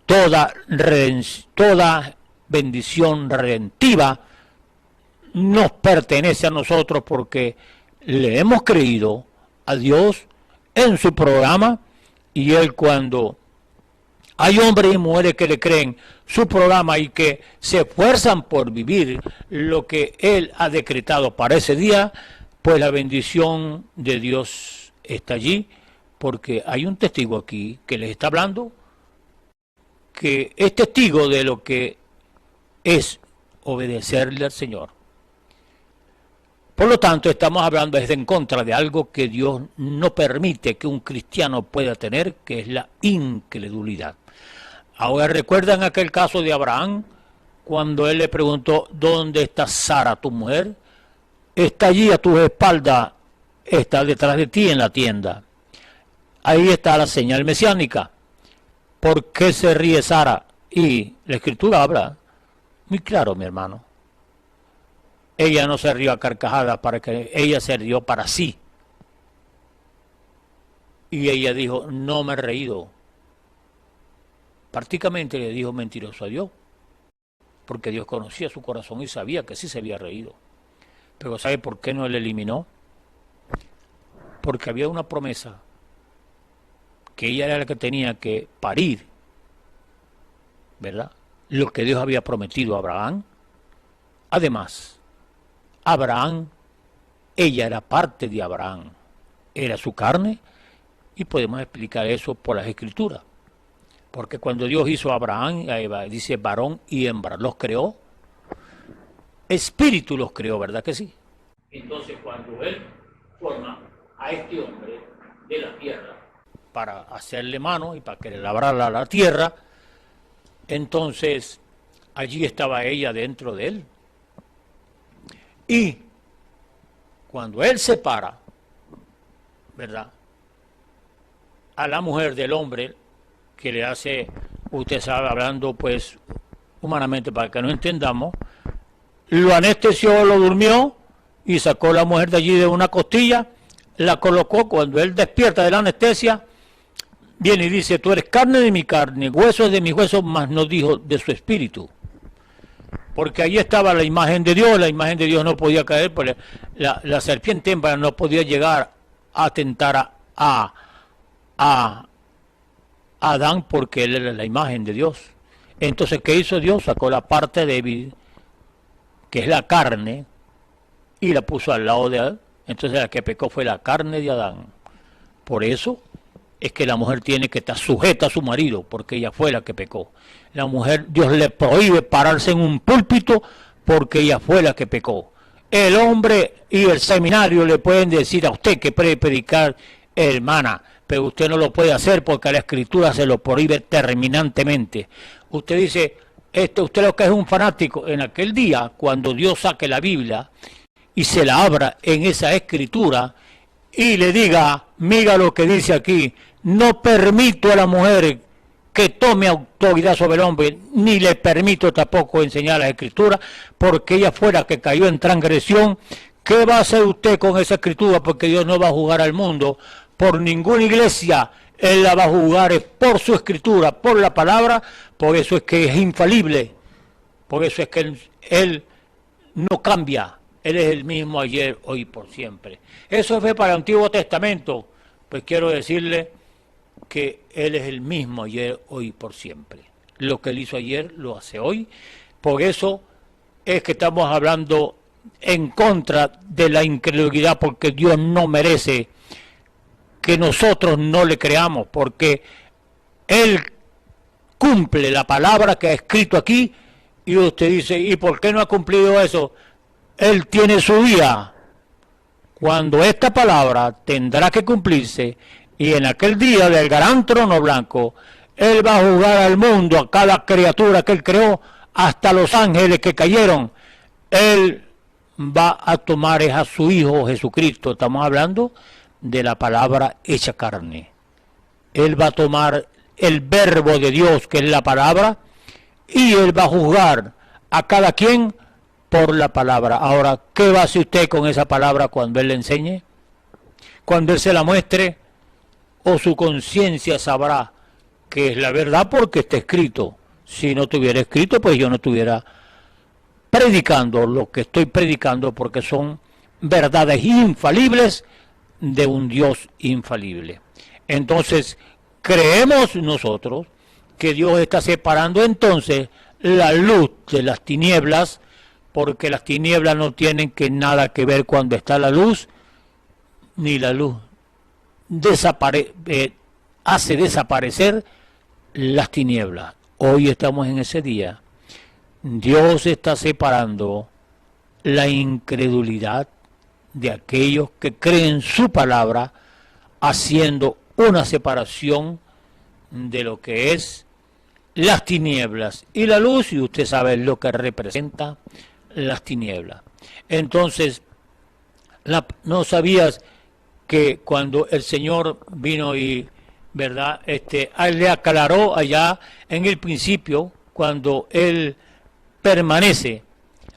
toda bendición redentiva, nos pertenece a nosotros, porque le hemos creído a Dios en su programa, y Él, cuando hay hombres y mujeres que le creen su programa y que se esfuerzan por vivir lo que Él ha decretado para ese día, pues la bendición de Dios está allí, porque hay un testigo aquí que les está hablando, que es testigo de lo que es obedecerle al Señor. Por lo tanto, estamos hablando desde en contra de algo que Dios no permite que un cristiano pueda tener, que es la incredulidad. Ahora, ¿recuerdan aquel caso de Abraham, cuando él le preguntó: ¿dónde está Sara, tu mujer? Está allí a tus espaldas, está detrás de ti en la tienda. Ahí está la señal mesiánica. ¿Por qué se ríe Sara? Y la Escritura habla muy claro, mi hermano. Ella no se rió a carcajadas, para que ella se rió para sí. Y ella dijo: no me he reído. Prácticamente le dijo mentiroso a Dios, porque Dios conocía su corazón y sabía que sí se había reído. Pero ¿sabe por qué no le eliminó? Porque había una promesa, que ella era la que tenía que parir, ¿verdad?, lo que Dios había prometido a Abraham. Además, Abraham, ella era parte de Abraham, era su carne, y podemos explicar eso por las Escrituras. Porque cuando Dios hizo a Abraham y a Eva, dice varón y hembra, los creó, espíritu los creó, ¿verdad que sí? Entonces, cuando Él forma a este hombre de la tierra para hacerle mano y para que le labrara la tierra. Entonces allí estaba ella dentro de él. Y cuando él separa, ¿verdad?, a la mujer del hombre, que le hace, usted sabe, hablando pues humanamente para que no entendamos, lo anestesió, lo durmió y sacó la mujer de allí de una costilla, la colocó. Cuando él despierta de la anestesia, viene y dice: tú eres carne de mi carne, huesos de mis huesos, mas no dijo de su espíritu. Porque allí estaba la imagen de Dios no podía caer, porque la serpiente hembra no podía llegar a tentar a Adán, porque él era la imagen de Dios. Entonces, ¿qué hizo Dios? Sacó la parte débil, que es la carne, y la puso al lado de Adán. Entonces la que pecó fue la carne de Adán. Por eso es que la mujer tiene que estar sujeta a su marido, porque ella fue la que pecó. La mujer, Dios le prohíbe pararse en un púlpito porque ella fue la que pecó. El hombre y el seminario le pueden decir a usted que puede predicar, hermana, pero usted no lo puede hacer porque la Escritura se lo prohíbe terminantemente. Usted dice, usted lo que es un fanático. En aquel día, cuando Dios saque la Biblia y se la abra en esa Escritura y le diga, mira lo que dice aquí, no permito a la mujer que tome autoridad sobre el hombre, ni le permito tampoco enseñar la Escritura, porque ella fue la que cayó en transgresión. ¿Qué va a hacer usted con esa Escritura? Porque Dios no va a juzgar al mundo por ninguna iglesia, Él la va a juzgar por su Escritura, por la palabra. Por eso es que es infalible, por eso es que Él no cambia, Él es el mismo ayer, hoy y por siempre. Eso fue para el Antiguo Testamento, pues quiero decirle que Él es el mismo ayer, hoy y por siempre. Lo que Él hizo ayer, lo hace hoy. Por eso es que estamos hablando en contra de la incredulidad, porque Dios no merece que nosotros no le creamos, porque Él cumple la palabra que ha escrito aquí. Y usted dice, ¿y por qué no ha cumplido eso? Él tiene su día cuando esta palabra tendrá que cumplirse, y en aquel día del gran trono blanco Él va a juzgar al mundo, a cada criatura que Él creó, hasta los ángeles que cayeron. Él va a tomar a su Hijo Jesucristo. Estamos hablando de la palabra hecha carne. Él va a tomar el verbo de Dios, que es la palabra, y Él va a juzgar a cada quien por la palabra. Ahora, ¿qué va a hacer usted con esa palabra cuando Él le enseñe? Cuando Él se la muestre, o su conciencia sabrá que es la verdad porque está escrito. Si no estuviera escrito, pues yo no estuviera predicando lo que estoy predicando, porque son verdades infalibles de un Dios infalible. Entonces, creemos nosotros que Dios está separando entonces la luz de las tinieblas, porque las tinieblas no tienen nada que ver cuando está la luz, ni la luz hace desaparecer las tinieblas. Hoy estamos en ese día. Dios está separando la incredulidad de aquellos que creen su palabra, haciendo una separación de lo que es las tinieblas y la luz, y usted sabe lo que representa las tinieblas. Entonces, no sabías que cuando el Señor vino y, ¿verdad?, le aclaró allá en el principio, cuando Él permanece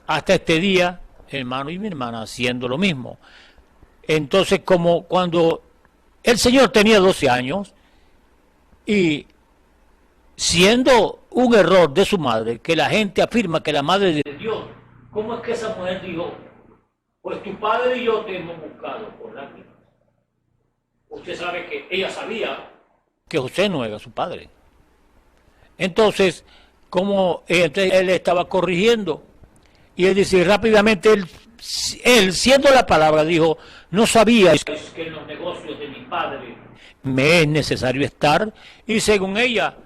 hasta este día, hermano y mi hermana, haciendo lo mismo. Entonces, como cuando el Señor tenía 12 años, y siendo un error de su madre, que la gente afirma que la madre de Dios, ¿cómo es que esa mujer dijo, pues tu padre y yo te hemos buscado por lágrimas? Usted sabe que ella sabía que José no era su padre. Entonces, como él estaba corrigiendo, y él dice rápidamente, él siendo la palabra, dijo, no sabía que en los negocios de mi padre me es necesario estar. Y según ella,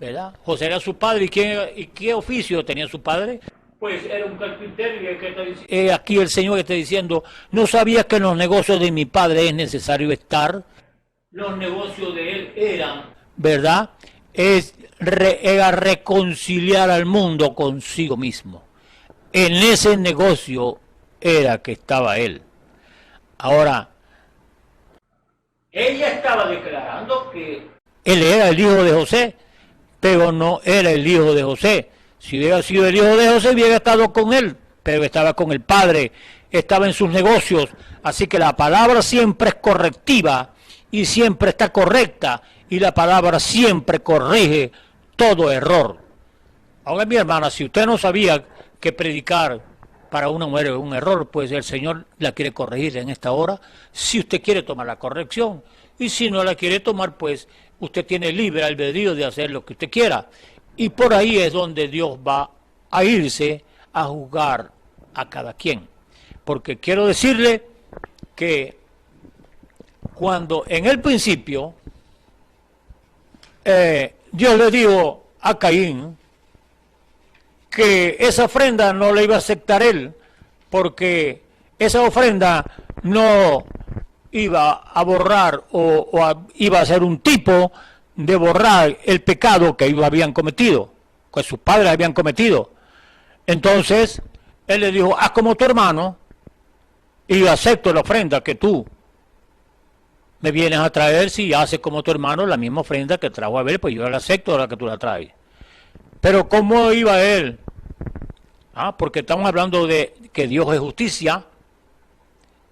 ¿verdad?, José era su padre. ¿Y qué oficio tenía su padre? Pues pues era un carpintero y aquí el Señor está diciendo, ¿no sabías que en los negocios de mi padre es necesario estar? Los negocios de él eran, ¿verdad? Era reconciliar al mundo consigo mismo. En ese negocio era que estaba él. Ahora, ella estaba declarando que él era el hijo de José, pero no era el hijo de José. Si hubiera sido el hijo de José, hubiera estado con él, pero estaba con el padre, estaba en sus negocios. Así que la palabra siempre es correctiva y siempre está correcta, y la palabra siempre corrige todo error. Ahora, mi hermana, si usted no sabía que predicar para una mujer es un error, pues el Señor la quiere corregir en esta hora, si usted quiere tomar la corrección. Y si no la quiere tomar, pues usted tiene libre albedrío de hacer lo que usted quiera. Y por ahí es donde Dios va a irse a juzgar a cada quien. Porque quiero decirle que cuando en el principio Dios le dijo a Caín que esa ofrenda no la iba a aceptar él, porque esa ofrenda no iba a borrar iba a ser un tipo de borrar el pecado que ellos habían cometido, que sus padres habían cometido. Entonces él le dijo, haz como tu hermano y yo acepto la ofrenda que tú me vienes a traer. Si haces como tu hermano la misma ofrenda que trajo Abel, pues yo la acepto la que tú la traes. Pero ¿cómo iba él? Porque estamos hablando de que Dios es justicia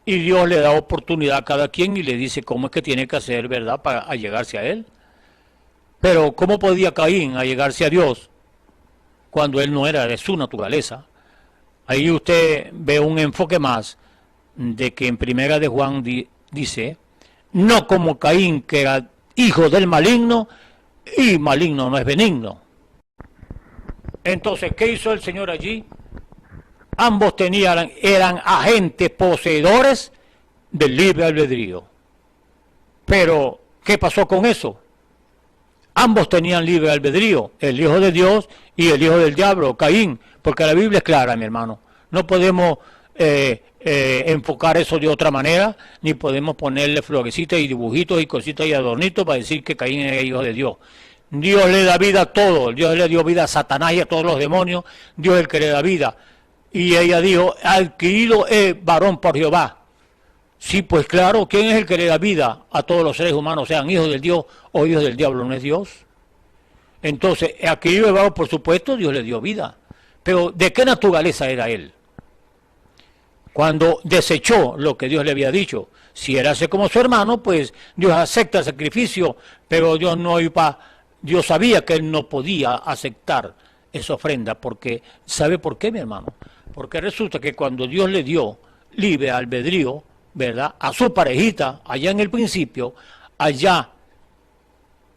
y Dios le da oportunidad a cada quien y le dice cómo es que tiene que hacer, ¿verdad?, para allegarse a él. Pero ¿cómo podía Caín allegarse a Dios cuando él no era de su naturaleza? Ahí usted ve un enfoque más de que en primera de Juan dice, no como Caín, que era hijo del maligno, y maligno no es benigno. Entonces, ¿qué hizo el Señor allí? Ambos eran agentes poseedores del libre albedrío. Pero, ¿qué pasó con eso? Ambos tenían libre albedrío, el hijo de Dios y el hijo del diablo, Caín, porque la Biblia es clara, mi hermano. No podemos enfocar eso de otra manera, ni podemos ponerle florecitas y dibujitos y cositas y adornitos para decir que Caín es hijo de Dios. Dios le da vida a todo, Dios le dio vida a Satanás y a todos los demonios, Dios es el que le da vida. Y ella dijo, adquirido es varón por Jehová. Sí, pues claro, ¿quién es el que le da vida a todos los seres humanos, sean hijos del Dios o hijos del diablo? ¿No es Dios? Entonces, adquirido es varón, por supuesto, Dios le dio vida. Pero, ¿de qué naturaleza era él? Cuando desechó lo que Dios le había dicho, si era así como su hermano, pues Dios acepta el sacrificio, pero Dios sabía que él no podía aceptar esa ofrenda, porque, ¿sabe por qué, mi hermano? Porque resulta que cuando Dios le dio libre albedrío, ¿verdad?, a su parejita, allá en el principio, allá,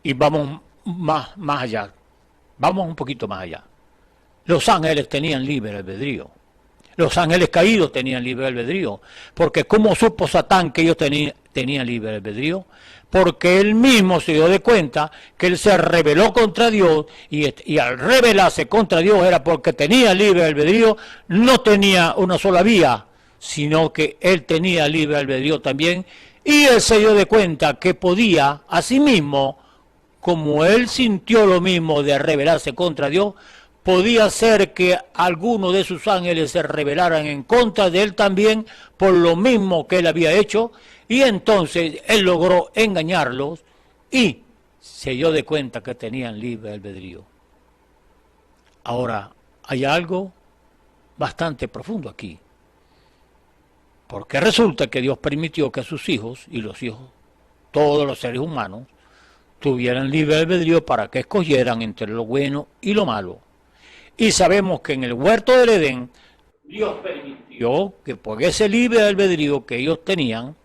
y vamos más allá, vamos un poquito más allá, los ángeles tenían libre albedrío. Los ángeles caídos tenían libre albedrío, porque ¿cómo supo Satán que ellos tenían libre albedrío? Porque él mismo se dio de cuenta que él se rebeló contra Dios, y al rebelarse contra Dios era porque tenía libre albedrío, no tenía una sola vía, sino que él tenía libre albedrío también, y él se dio de cuenta que podía, asimismo, como él sintió lo mismo de rebelarse contra Dios, podía ser que algunos de sus ángeles se rebelaran en contra de él también por lo mismo que él había hecho, y entonces él logró engañarlos y se dio de cuenta que tenían libre albedrío. Ahora, hay algo bastante profundo aquí, porque resulta que Dios permitió que sus hijos y los hijos, todos los seres humanos, tuvieran libre albedrío para que escogieran entre lo bueno y lo malo. Y sabemos que en el huerto del Edén, Dios permitió que por ese libre albedrío que ellos tenían,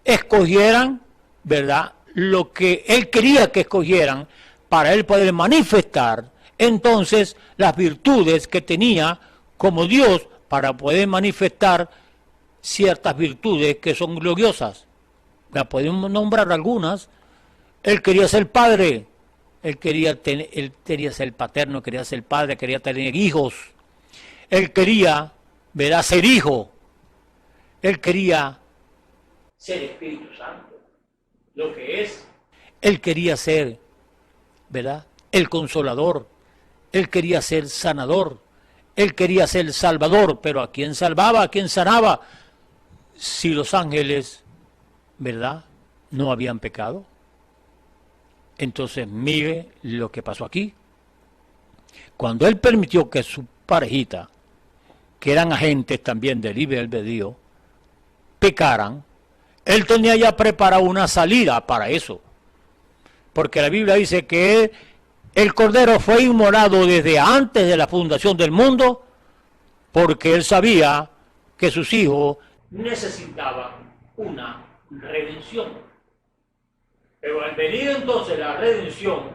escogieran, ¿verdad?, lo que Él quería que escogieran para Él poder manifestar entonces las virtudes que tenía como Dios para poder manifestar ciertas virtudes que son gloriosas. La podemos nombrar algunas. Él quería ser padre. Él quería ser paterno, quería ser padre, quería tener hijos. Él quería, ¿verdad?, ser hijo. Él quería ser Espíritu Santo, lo que es. Él quería ser, ¿verdad?, el Consolador. Él quería ser sanador. Él quería ser Salvador. Pero ¿a quién salvaba? ¿A quién sanaba? Si los ángeles, ¿verdad?, no habían pecado. Entonces mire lo que pasó aquí. Cuando él permitió que su parejita, que eran agentes también del libre albedrío, pecaran, él tenía ya preparada una salida para eso. Porque la Biblia dice que el Cordero fue inmolado desde antes de la fundación del mundo, porque él sabía que sus hijos necesitaban una redención. Pero al venir entonces la redención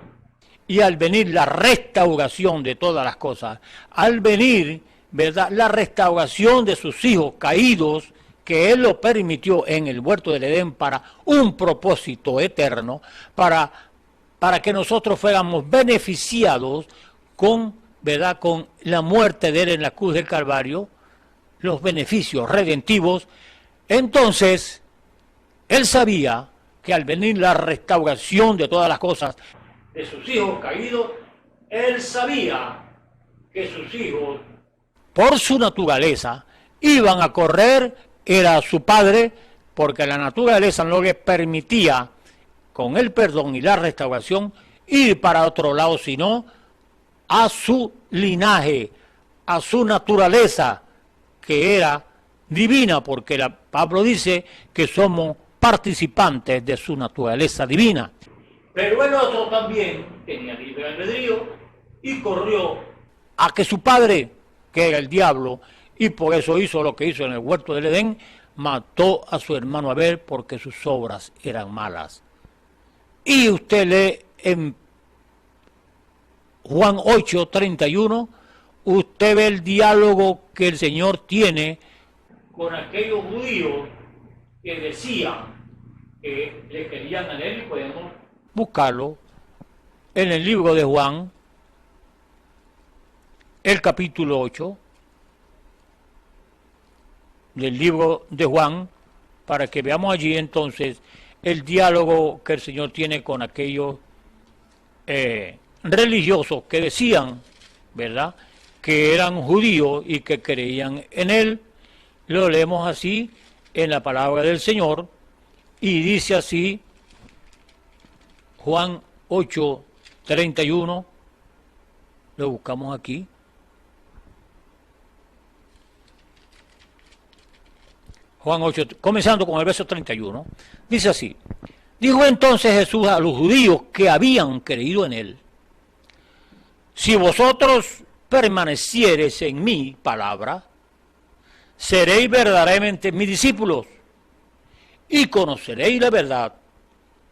y al venir la restauración de todas las cosas, al venir, ¿verdad?, la restauración de sus hijos caídos, que él lo permitió en el huerto del Edén para un propósito eterno, para que nosotros fuéramos beneficiados con, ¿verdad?, con la muerte de él en la cruz del Calvario, los beneficios redentivos. Entonces, él sabía que al venir la restauración de todas las cosas de sus hijos caídos, él sabía que sus hijos, por su naturaleza, iban a correr, era su padre, porque la naturaleza no le permitía, con el perdón y la restauración, ir para otro lado, sino a su linaje, a su naturaleza, que era divina, porque Pablo dice que somos participantes de su naturaleza divina. Pero el otro también tenía libre albedrío y corrió a que su padre, que era el diablo, y por eso hizo lo que hizo en el huerto del Edén, mató a su hermano Abel porque sus obras eran malas. Y usted lee en Juan 8:31, usted ve el diálogo que el Señor tiene con aquellos judíos que decían que le querían a él, y podemos buscarlo en el libro de Juan, el capítulo 8 del libro de Juan, para que veamos allí entonces el diálogo que el Señor tiene con aquellos religiosos que decían, ¿verdad?, que eran judíos y que creían en él. Lo leemos así en la palabra del Señor, y dice así, Juan 8:31, lo buscamos aquí. Juan 8, comenzando con el verso 31, dice así: dijo entonces Jesús a los judíos que habían creído en él: si vosotros permaneciereis en mi palabra, seréis verdaderamente mis discípulos, y conoceréis la verdad,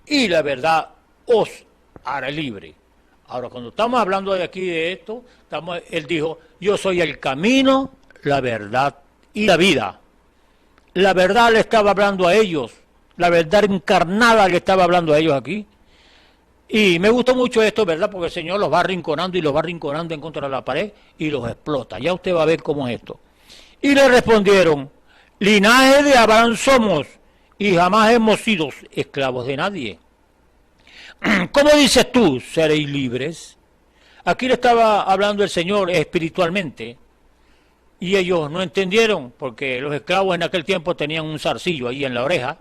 y la verdad os hará libre. Ahora, cuando estamos hablando de aquí de esto, él dijo: yo soy el camino, la verdad y la vida. La verdad le estaba hablando a ellos, la verdad encarnada le estaba hablando a ellos aquí. Y me gustó mucho esto, ¿verdad?, porque el Señor los va arrinconando y los va arrinconando en contra de la pared y los explota. Ya usted va a ver cómo es esto. Y le respondieron: linaje de Abraham somos, y jamás hemos sido esclavos de nadie. ¿Cómo dices tú, seréis libres? Aquí le estaba hablando el Señor espiritualmente, y ellos no entendieron, porque los esclavos en aquel tiempo tenían un zarcillo ahí en la oreja,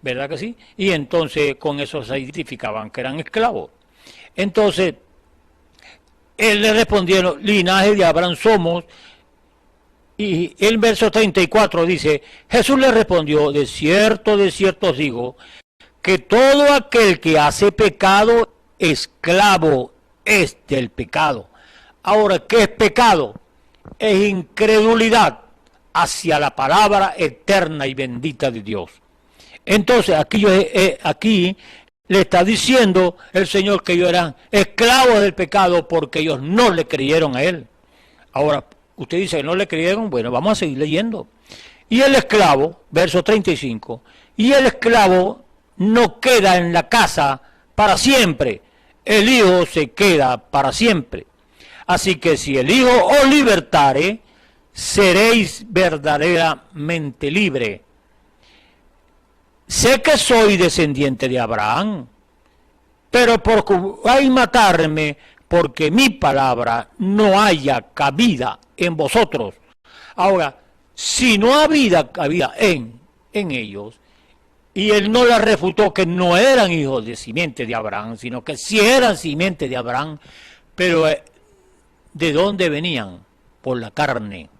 ¿verdad que sí? Y entonces con eso se identificaban que eran esclavos. Entonces, él le respondieron: linaje de Abraham somos. Y el verso 34 dice: Jesús le respondió: de cierto os digo, que todo aquel que hace pecado, esclavo es del pecado. Ahora, ¿qué es pecado? Es incredulidad hacia la palabra eterna y bendita de Dios. Entonces, aquí le está diciendo el Señor que ellos eran esclavos del pecado porque ellos no le creyeron a Él. Ahora, usted dice que no le creyeron, bueno, vamos a seguir leyendo. Y el esclavo, verso 35, y el esclavo no queda en la casa para siempre, el hijo se queda para siempre. Así que si el hijo os libertare, seréis verdaderamente libre. Sé que soy descendiente de Abraham, pero procuráis matarme porque mi palabra no haya cabida en vosotros. Ahora, si no había cabida en ellos, y él no la refutó que no eran hijos de simiente de Abraham, sino que sí eran simiente de Abraham, pero ¿de dónde venían? Por la carne.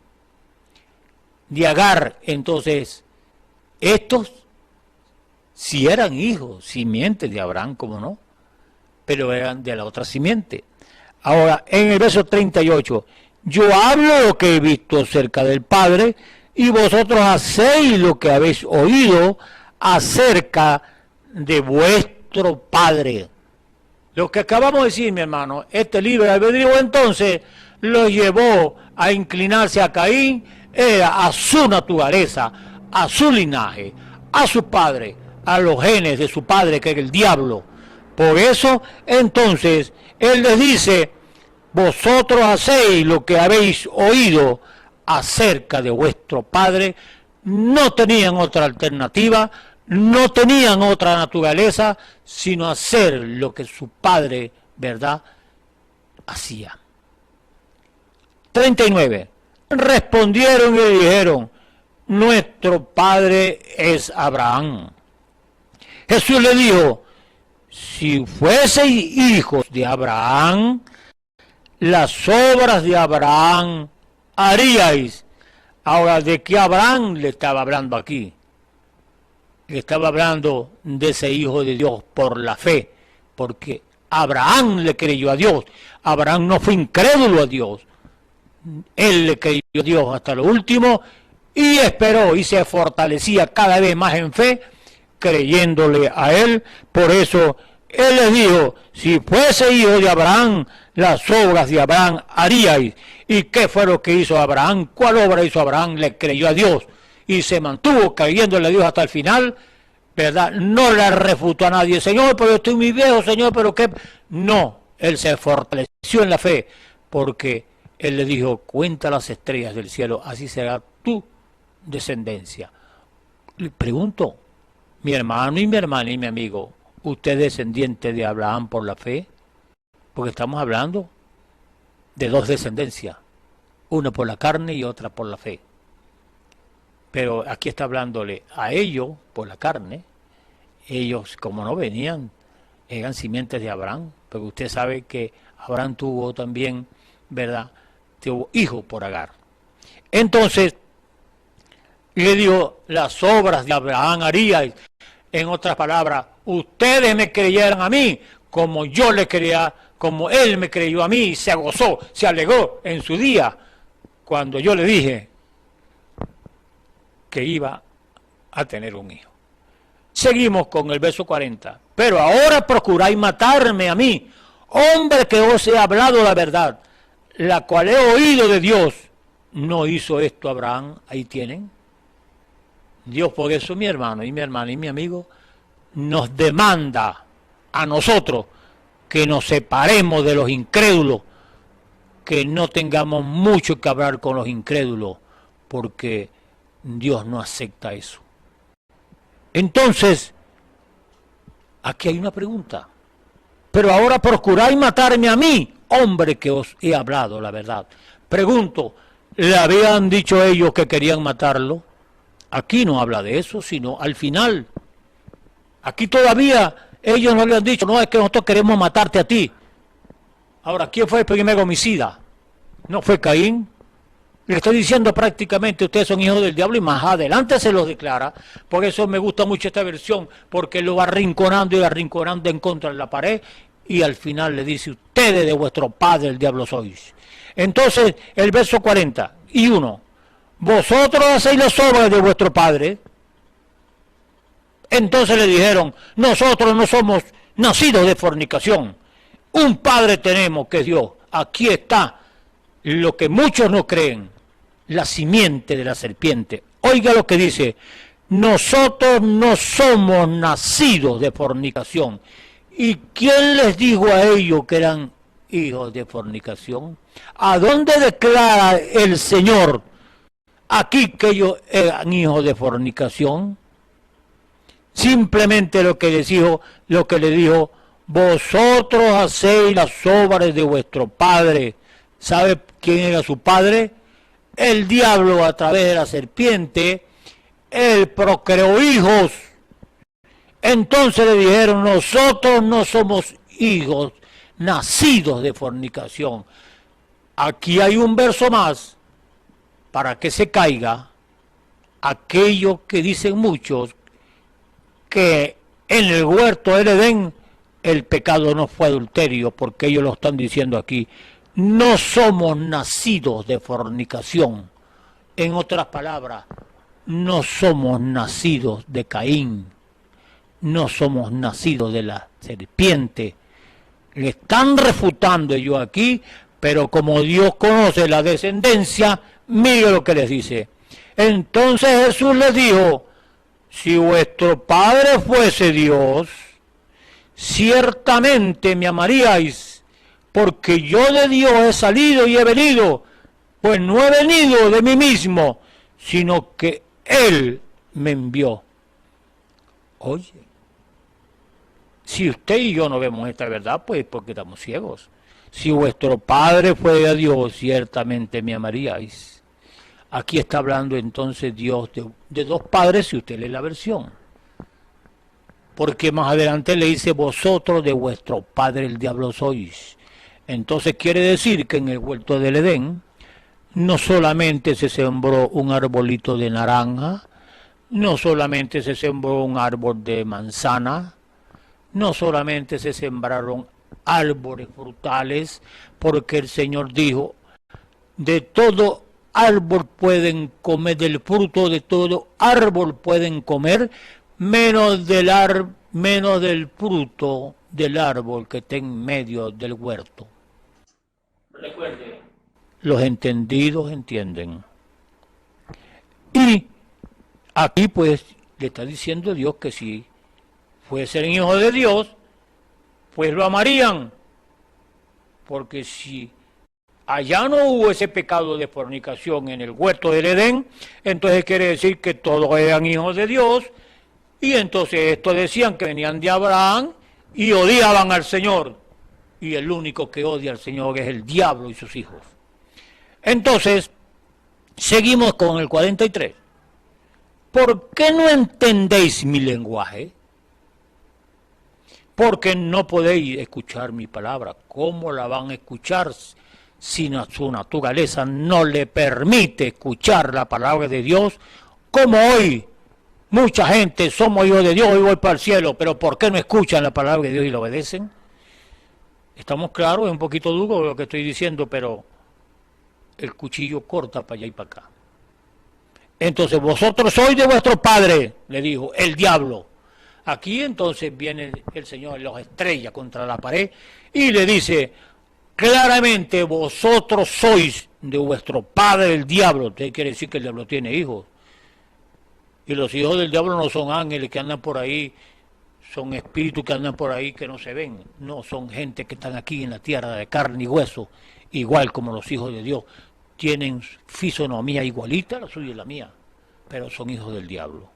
De Agar, entonces, estos sí eran hijos, simiente de Abraham, ¿cómo no? Pero eran de la otra simiente. Ahora, en el verso 38, yo hablo lo que he visto acerca del Padre, y vosotros hacéis lo que habéis oído acerca de vuestro Padre. Lo que acabamos de decir, mi hermano, este libre albedrío entonces lo llevó a inclinarse a Caín, era a su naturaleza, a su linaje, a su padre, a los genes de su padre, que era el diablo. Por eso, entonces, él les dice, vosotros hacéis lo que habéis oído acerca de vuestro padre. No tenían otra alternativa, no tenían otra naturaleza, sino hacer lo que su padre, ¿verdad?, hacía. 39. Respondieron y dijeron, nuestro padre es Abraham. Jesús le dijo, si fueseis hijos de Abraham, las obras de Abraham haríais. Ahora, ¿de qué Abraham le estaba hablando aquí? Le estaba hablando de ese hijo de Dios por la fe, porque Abraham le creyó a Dios. Abraham no fue incrédulo a Dios. Él le creyó a Dios hasta lo último y esperó y se fortalecía cada vez más en fe, creyéndole a él. Por eso él les dijo, si fuese hijo de Abraham, las obras de Abraham haríais. ¿Y qué fue lo que hizo Abraham? ¿Cuál obra hizo Abraham? Le creyó a Dios y se mantuvo creyéndole a Dios hasta el final, ¿verdad? No le refutó a nadie, Señor, pero yo estoy muy viejo, Señor, pero qué. No, él se fortaleció en la fe, porque él le dijo, cuenta las estrellas del cielo, así será tu descendencia. Le pregunto, mi hermano y mi hermana y mi amigo, ¿usted es descendiente de Abraham por la fe? Porque estamos hablando de dos descendencias, una por la carne y otra por la fe. Pero aquí está hablándole a ellos por la carne. Ellos, como no venían, eran simientes de Abraham, porque usted sabe que Abraham tuvo también, ¿verdad?, tuvo hijos por Agar. Entonces, le dijo, las obras de Abraham haríais. En otras palabras, ustedes me creyeran a mí, como yo le creía, como él me creyó a mí, y se gozó, se alegró en su día, cuando yo le dije que iba a tener un hijo. Seguimos con el verso 40. Pero ahora procuráis matarme a mí, hombre que os he hablado la verdad, la cual he oído de Dios. ¿No hizo esto Abraham? Ahí tienen. Dios, por eso, mi hermano y mi hermana y mi amigo, nos demanda a nosotros que nos separemos de los incrédulos, que no tengamos mucho que hablar con los incrédulos, porque Dios no acepta eso. Entonces, aquí hay una pregunta. Pero ahora procuráis matarme a mí, hombre que os he hablado la verdad. Pregunto, ¿le habían dicho ellos que querían matarlo? Aquí no habla de eso, sino al final. Aquí todavía ellos no le han dicho, no, es que nosotros queremos matarte a ti. Ahora, ¿quién fue el primer homicida? ¿No fue Caín? Le estoy diciendo prácticamente, ustedes son hijos del diablo, y más adelante se los declara. Por eso me gusta mucho esta versión, porque lo va arrinconando y arrinconando en contra de la pared, y al final le dice, ustedes de vuestro padre el diablo sois. Entonces, el verso 41, vosotros hacéis las obras de vuestro padre. Entonces le dijeron, nosotros no somos nacidos de fornicación, un padre tenemos que es Dios. Aquí está lo que muchos no creen, la simiente de la serpiente. Oiga lo que dice, nosotros no somos nacidos de fornicación. ¿Y quién les dijo a ellos que eran hijos de fornicación? ¿A dónde declara el Señor aquí que ellos eran hijos de fornicación. Simplemente lo que le dijo, vosotros hacéis las obras de vuestro padre. ¿Sabe quién era su padre? El diablo a través de la serpiente. Él procreó hijos. Entonces le dijeron, nosotros no somos hijos nacidos de fornicación. Aquí hay un verso más para que se caiga aquello que dicen muchos, que en el huerto del Edén el pecado no fue adulterio, porque ellos lo están diciendo aquí. No somos nacidos de fornicación. En otras palabras, no somos nacidos de Caín. No somos nacidos de la serpiente. Le están refutando ellos aquí, pero como Dios conoce la descendencia, mire lo que les dice. Entonces Jesús les dijo, si vuestro Padre fuese Dios, ciertamente me amaríais, porque yo de Dios he salido y he venido, pues no he venido de mí mismo, sino que Él me envió. Oye, si usted y yo no vemos esta verdad, pues porque estamos ciegos. Si vuestro Padre fuera Dios, ciertamente me amaríais. Aquí está hablando entonces Dios de dos padres, si usted lee la versión. Porque más adelante le dice, vosotros de vuestro padre el diablo sois. Entonces quiere decir que en el huerto del Edén no solamente se sembró un arbolito de naranja, no solamente se sembró un árbol de manzana, no solamente se sembraron árboles frutales, porque el Señor dijo, de todo árbol pueden comer, del fruto de todo árbol pueden comer, menos del fruto del árbol que está en medio del huerto. Recuerde, los entendidos entienden. Y aquí pues le está diciendo Dios que si fuesen hijos de Dios, pues lo amarían, porque si allá no hubo ese pecado de fornicación en el huerto del Edén, entonces quiere decir que todos eran hijos de Dios, y entonces estos decían que venían de Abraham y odiaban al Señor, y el único que odia al Señor es el diablo y sus hijos. Entonces, seguimos con el 43. ¿Por qué no entendéis mi lenguaje? Porque no podéis escuchar mi palabra. ¿Cómo la van a escuchar si su naturaleza no le permite escuchar la palabra de Dios? Como hoy, mucha gente somos hijos de Dios y voy para el cielo, pero ¿por qué no escuchan la palabra de Dios y la obedecen? Estamos claros, es un poquito duro lo que estoy diciendo, pero el cuchillo corta para allá y para acá. Entonces, vosotros sois de vuestro padre, le dijo, el diablo. Aquí entonces viene el Señor, los estrella contra la pared y le dice, claramente vosotros sois de vuestro padre el diablo. Usted quiere decir que el diablo tiene hijos. Y los hijos del diablo no son ángeles que andan por ahí, son espíritus que andan por ahí que no se ven. No, son gente que están aquí en la tierra de carne y hueso, igual como los hijos de Dios. Tienen fisonomía igualita, la suya y la mía, pero son hijos del diablo.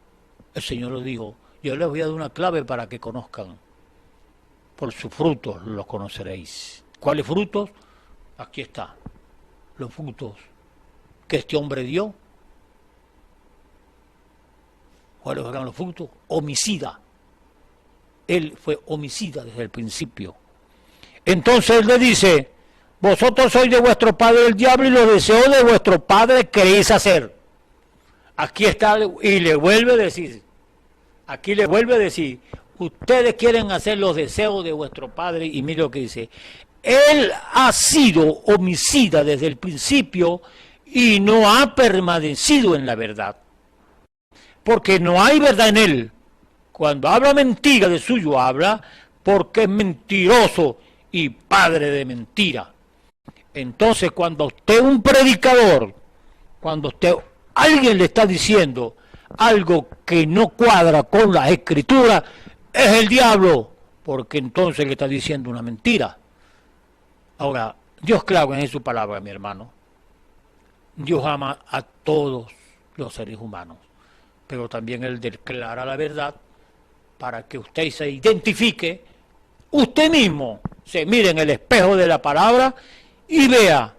El Señor les dijo, yo les voy a dar una clave para que conozcan. Por sus frutos los conoceréis. ¿Cuáles frutos? Aquí está. Los frutos que este hombre dio. ¿Cuáles eran los frutos? Homicida. Él fue homicida desde el principio. Entonces él le dice, vosotros sois de vuestro padre el diablo y los deseos de vuestro padre queréis hacer. Aquí está, y le vuelve a decir, aquí le vuelve a decir, ustedes quieren hacer los deseos de vuestro padre, y mire lo que dice, él ha sido homicida desde el principio y no ha permanecido en la verdad, porque no hay verdad en él. Cuando habla mentira, de suyo habla, porque es mentiroso y padre de mentira. Entonces, cuando usted es un predicador, cuando alguien le está diciendo algo que no cuadra con las escrituras, es el diablo, porque entonces le está diciendo una mentira. Ahora, Dios claro en su palabra, mi hermano. Dios ama a todos los seres humanos. Pero también Él declara la verdad para que usted se identifique, usted mismo se mire en el espejo de la palabra y vea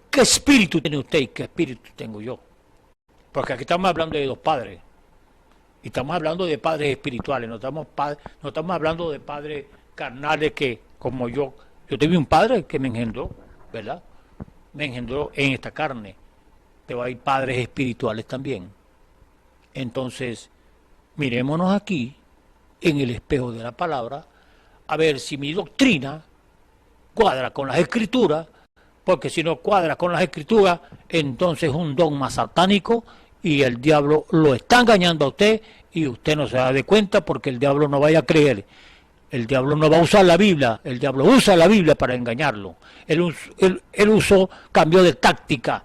qué espíritu tiene usted y qué espíritu tengo yo. Porque aquí estamos hablando de dos padres. Y estamos hablando de padres espirituales, no estamos hablando de padres carnales que, como yo tuve un padre que me engendró, ¿verdad? Me engendró en esta carne, pero hay padres espirituales también. Entonces, mirémonos aquí, en el espejo de la palabra, a ver si mi doctrina cuadra con las Escrituras, porque si no cuadra con las Escrituras, entonces es un dogma satánico y el diablo lo está engañando a usted y usted no se da de cuenta porque el diablo no vaya a creer. El diablo no va a usar la Biblia, el diablo usa la Biblia para engañarlo. Cambió de táctica.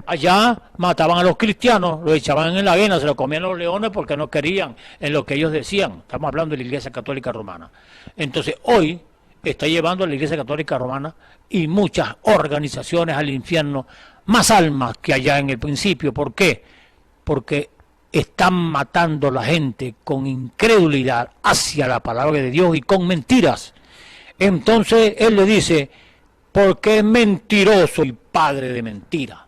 Allá mataban a los cristianos, los echaban en la arena, se los comían los leones porque no querían en lo que ellos decían. Estamos hablando de la Iglesia Católica Romana. Entonces hoy está llevando a la Iglesia Católica Romana y muchas organizaciones al infierno más almas que allá en el principio. ¿Por qué? Porque están matando a la gente con incredulidad hacia la palabra de Dios y con mentiras. Entonces él le dice, porque es mentiroso y padre de mentira.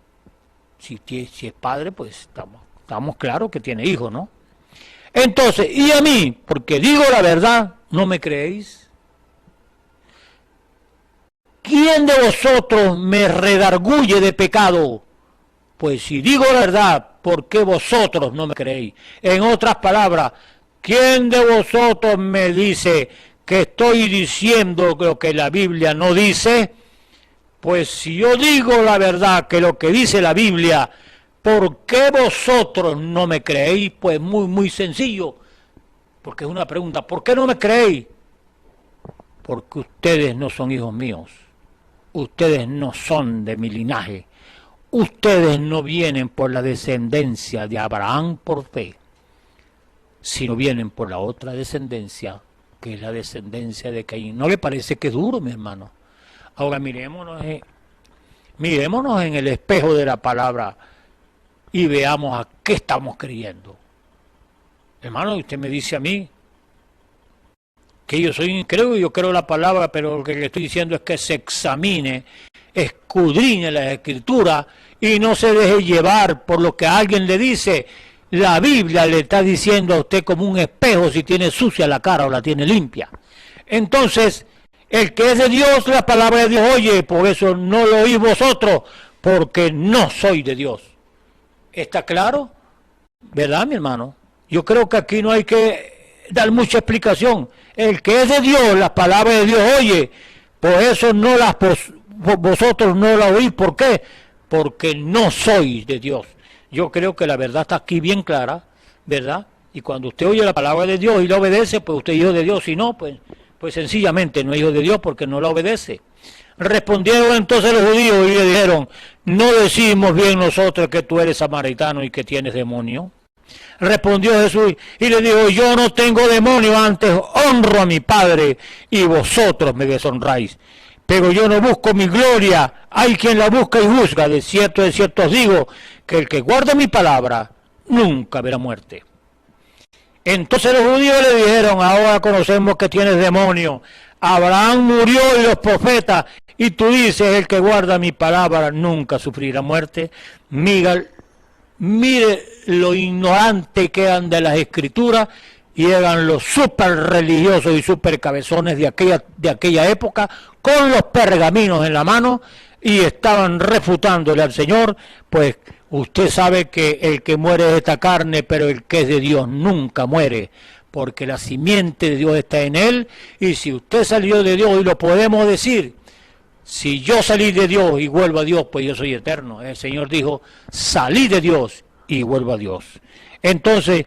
Si es padre, pues estamos claros que tiene hijos, ¿no? Entonces, y a mí, porque digo la verdad, ¿no me creéis? ¿Quién de vosotros me redarguye de pecado? Pues si digo la verdad, ¿por qué vosotros no me creéis? En otras palabras, ¿quién de vosotros me dice que estoy diciendo lo que la Biblia no dice? Pues si yo digo la verdad, que lo que dice la Biblia, ¿por qué vosotros no me creéis? Pues muy sencillo, porque es una pregunta, ¿por qué no me creéis? Porque ustedes no son hijos míos, ustedes no son de mi linaje, ustedes no vienen por la descendencia de Abraham por fe, sino vienen por la otra descendencia, que es la descendencia de Caín. ¿No le parece que es duro, mi hermano? Ahora mirémonos en el espejo de la palabra y veamos a qué estamos creyendo. Hermano, usted me dice a mí que yo soy incrédulo, yo creo la palabra, pero lo que le estoy diciendo es que se examine, escudriñe la Escritura y no se deje llevar por lo que alguien le dice. La Biblia le está diciendo a usted como un espejo si tiene sucia la cara o la tiene limpia. Entonces, el que es de Dios, la palabra de Dios oye, por eso no lo oís vosotros, porque no soy de Dios. ¿Está claro? ¿Verdad, mi hermano? Yo creo que aquí no hay que dar mucha explicación. El que es de Dios, la palabra de Dios oye, por eso vosotros no la oís. ¿Por qué? Porque no sois de Dios. Yo creo que la verdad está aquí bien clara, ¿verdad? Y cuando usted oye la palabra de Dios y la obedece, pues usted es hijo de Dios. Si no, pues sencillamente no es hijo de Dios porque no la obedece. Respondieron entonces los judíos y le dijeron, ¿no decimos bien nosotros que tú eres samaritano y que tienes demonio? Respondió Jesús y le dijo, yo no tengo demonio, antes honro a mi Padre y vosotros me deshonráis. Pero yo no busco mi gloria, hay quien la busca y juzga. De cierto os digo, que el que guarda mi palabra nunca verá muerte. Entonces los judíos le dijeron, ahora conocemos que tienes demonio. Abraham murió y los profetas, y tú dices, el que guarda mi palabra nunca sufrirá muerte. Mire lo ignorante que eran de las Escrituras, y eran los súper religiosos y súper cabezones de aquella época, con los pergaminos en la mano, y estaban refutándole al Señor. Pues usted sabe que el que muere es esta carne, pero el que es de Dios nunca muere, porque la simiente de Dios está en él, y si usted salió de Dios, y lo podemos decir, si yo salí de Dios y vuelvo a Dios, pues yo soy eterno. El Señor dijo, salí de Dios y vuelvo a Dios. Entonces,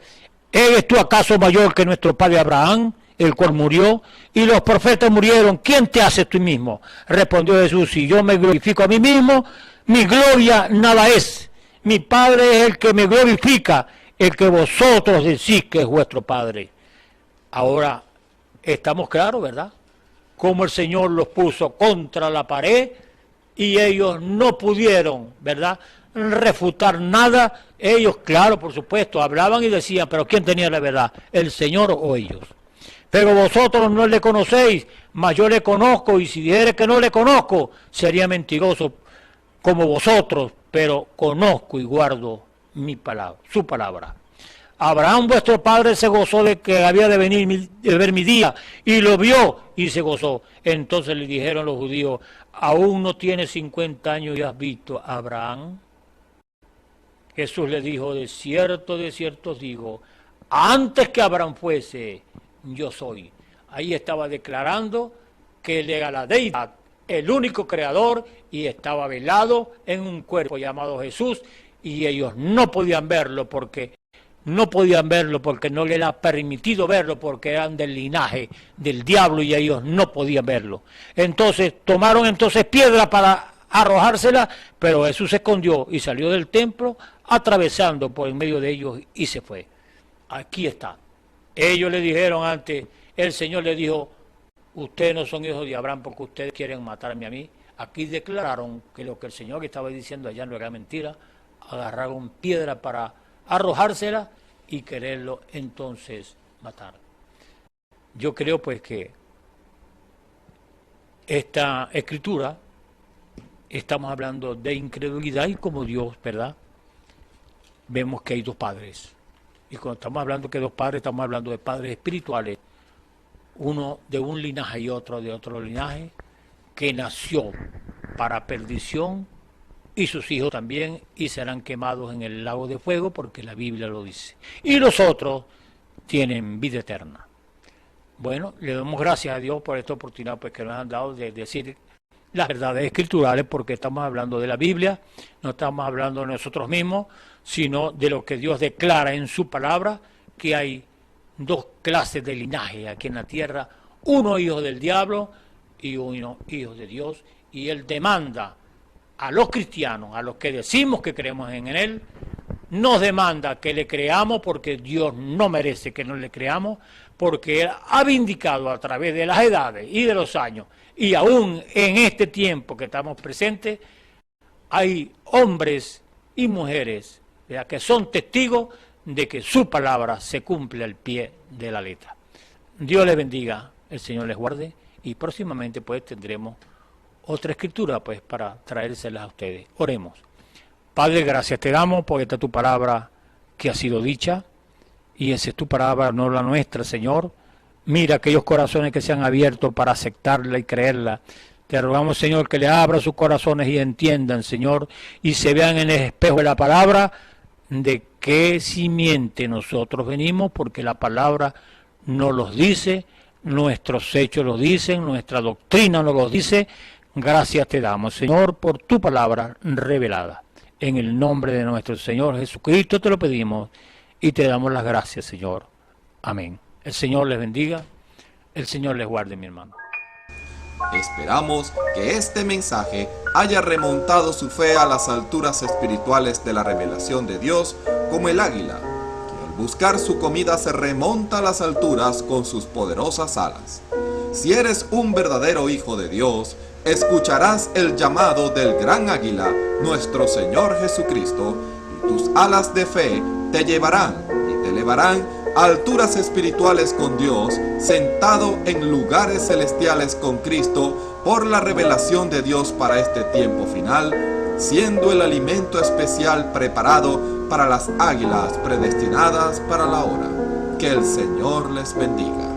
¿eres tú acaso mayor que nuestro padre Abraham, el cual murió, y los profetas murieron? ¿Quién te hace tú mismo? Respondió Jesús, si yo me glorifico a mí mismo, mi gloria nada es. Mi Padre es el que me glorifica, el que vosotros decís que es vuestro Padre. Ahora, estamos claros, ¿verdad? Cómo el Señor los puso contra la pared y ellos no pudieron, ¿verdad?, refutar nada. Ellos, claro, por supuesto, hablaban y decían, pero ¿quién tenía la verdad? ¿El Señor o ellos? Pero vosotros no le conocéis, mas yo le conozco, y si dijere que no le conozco, sería mentiroso como vosotros, pero conozco y guardo mi palabra, su palabra. Abraham vuestro padre se gozó de que había de venir de ver mi día, y lo vio y se gozó. Entonces le dijeron los judíos, aún no tienes 50 años y has visto a Abraham. Jesús le dijo, de cierto os digo, antes que Abraham fuese, yo soy. Ahí estaba declarando que él era la deidad, el único creador, y estaba velado en un cuerpo llamado Jesús, y ellos no podían verlo porque no le era permitido verlo, porque eran del linaje del diablo y ellos no podían verlo. Entonces tomaron piedra para arrojársela, pero Jesús se escondió y salió del templo atravesando por en medio de ellos y se fue. Aquí está. Ellos le dijeron antes, el Señor le dijo, ustedes no son hijos de Abraham porque ustedes quieren matarme a mí. Aquí declararon que lo que el Señor estaba diciendo allá no era mentira, agarraron piedra para arrojársela y quererlo entonces matar. Yo creo pues que esta escritura, estamos hablando de incredulidad, y como Dios, ¿verdad?, vemos que hay dos padres. Y cuando estamos hablando que dos padres, estamos hablando de padres espirituales, uno de un linaje y otro de otro linaje, que nació para perdición, y sus hijos también, y serán quemados en el lago de fuego, porque la Biblia lo dice. Y los otros tienen vida eterna. Bueno, le damos gracias a Dios por esta oportunidad pues, que nos han dado de decir las verdades escriturales, porque estamos hablando de la Biblia, no estamos hablando de nosotros mismos, sino de lo que Dios declara en su palabra, que hay dos clases de linaje aquí en la tierra, uno hijo del diablo y uno hijo de Dios, y Él demanda a los cristianos, a los que decimos que creemos en Él, nos demanda que le creamos, porque Dios no merece que no le creamos, porque Él ha vindicado a través de las edades y de los años, y aún en este tiempo que estamos presentes, hay hombres y mujeres, ¿verdad?, que son testigos de que su palabra se cumple al pie de la letra. Dios les bendiga, el Señor les guarde, y próximamente pues tendremos otra escritura pues para traérselas a ustedes. Oremos. Padre, gracias te damos por esta tu palabra que ha sido dicha, y esa es tu palabra, no la nuestra, Señor. Mira aquellos corazones que se han abierto para aceptarla y creerla. Te rogamos, Señor, que le abra sus corazones y entiendan, Señor, y se vean en el espejo de la palabra de qué simiente nosotros venimos, porque la palabra nos los dice, nuestros hechos los dicen, nuestra doctrina nos los dice. Gracias te damos, Señor, por tu palabra revelada. En el nombre de nuestro Señor Jesucristo te lo pedimos y te damos las gracias, Señor. Amén. El Señor les bendiga, el Señor les guarde, mi hermano.
Esperamos que este mensaje haya remontado su fe a las alturas espirituales de la revelación de Dios, como el águila, que al buscar su comida se remonta a las alturas con sus poderosas alas. Si eres un verdadero hijo de Dios, escucharás el llamado del gran águila, nuestro Señor Jesucristo, y tus alas de fe te llevarán y te elevarán a alturas espirituales con Dios, sentado en lugares celestiales con Cristo, por la revelación de Dios para este tiempo final, siendo el alimento especial preparado para las águilas predestinadas para la hora. Que el Señor les bendiga.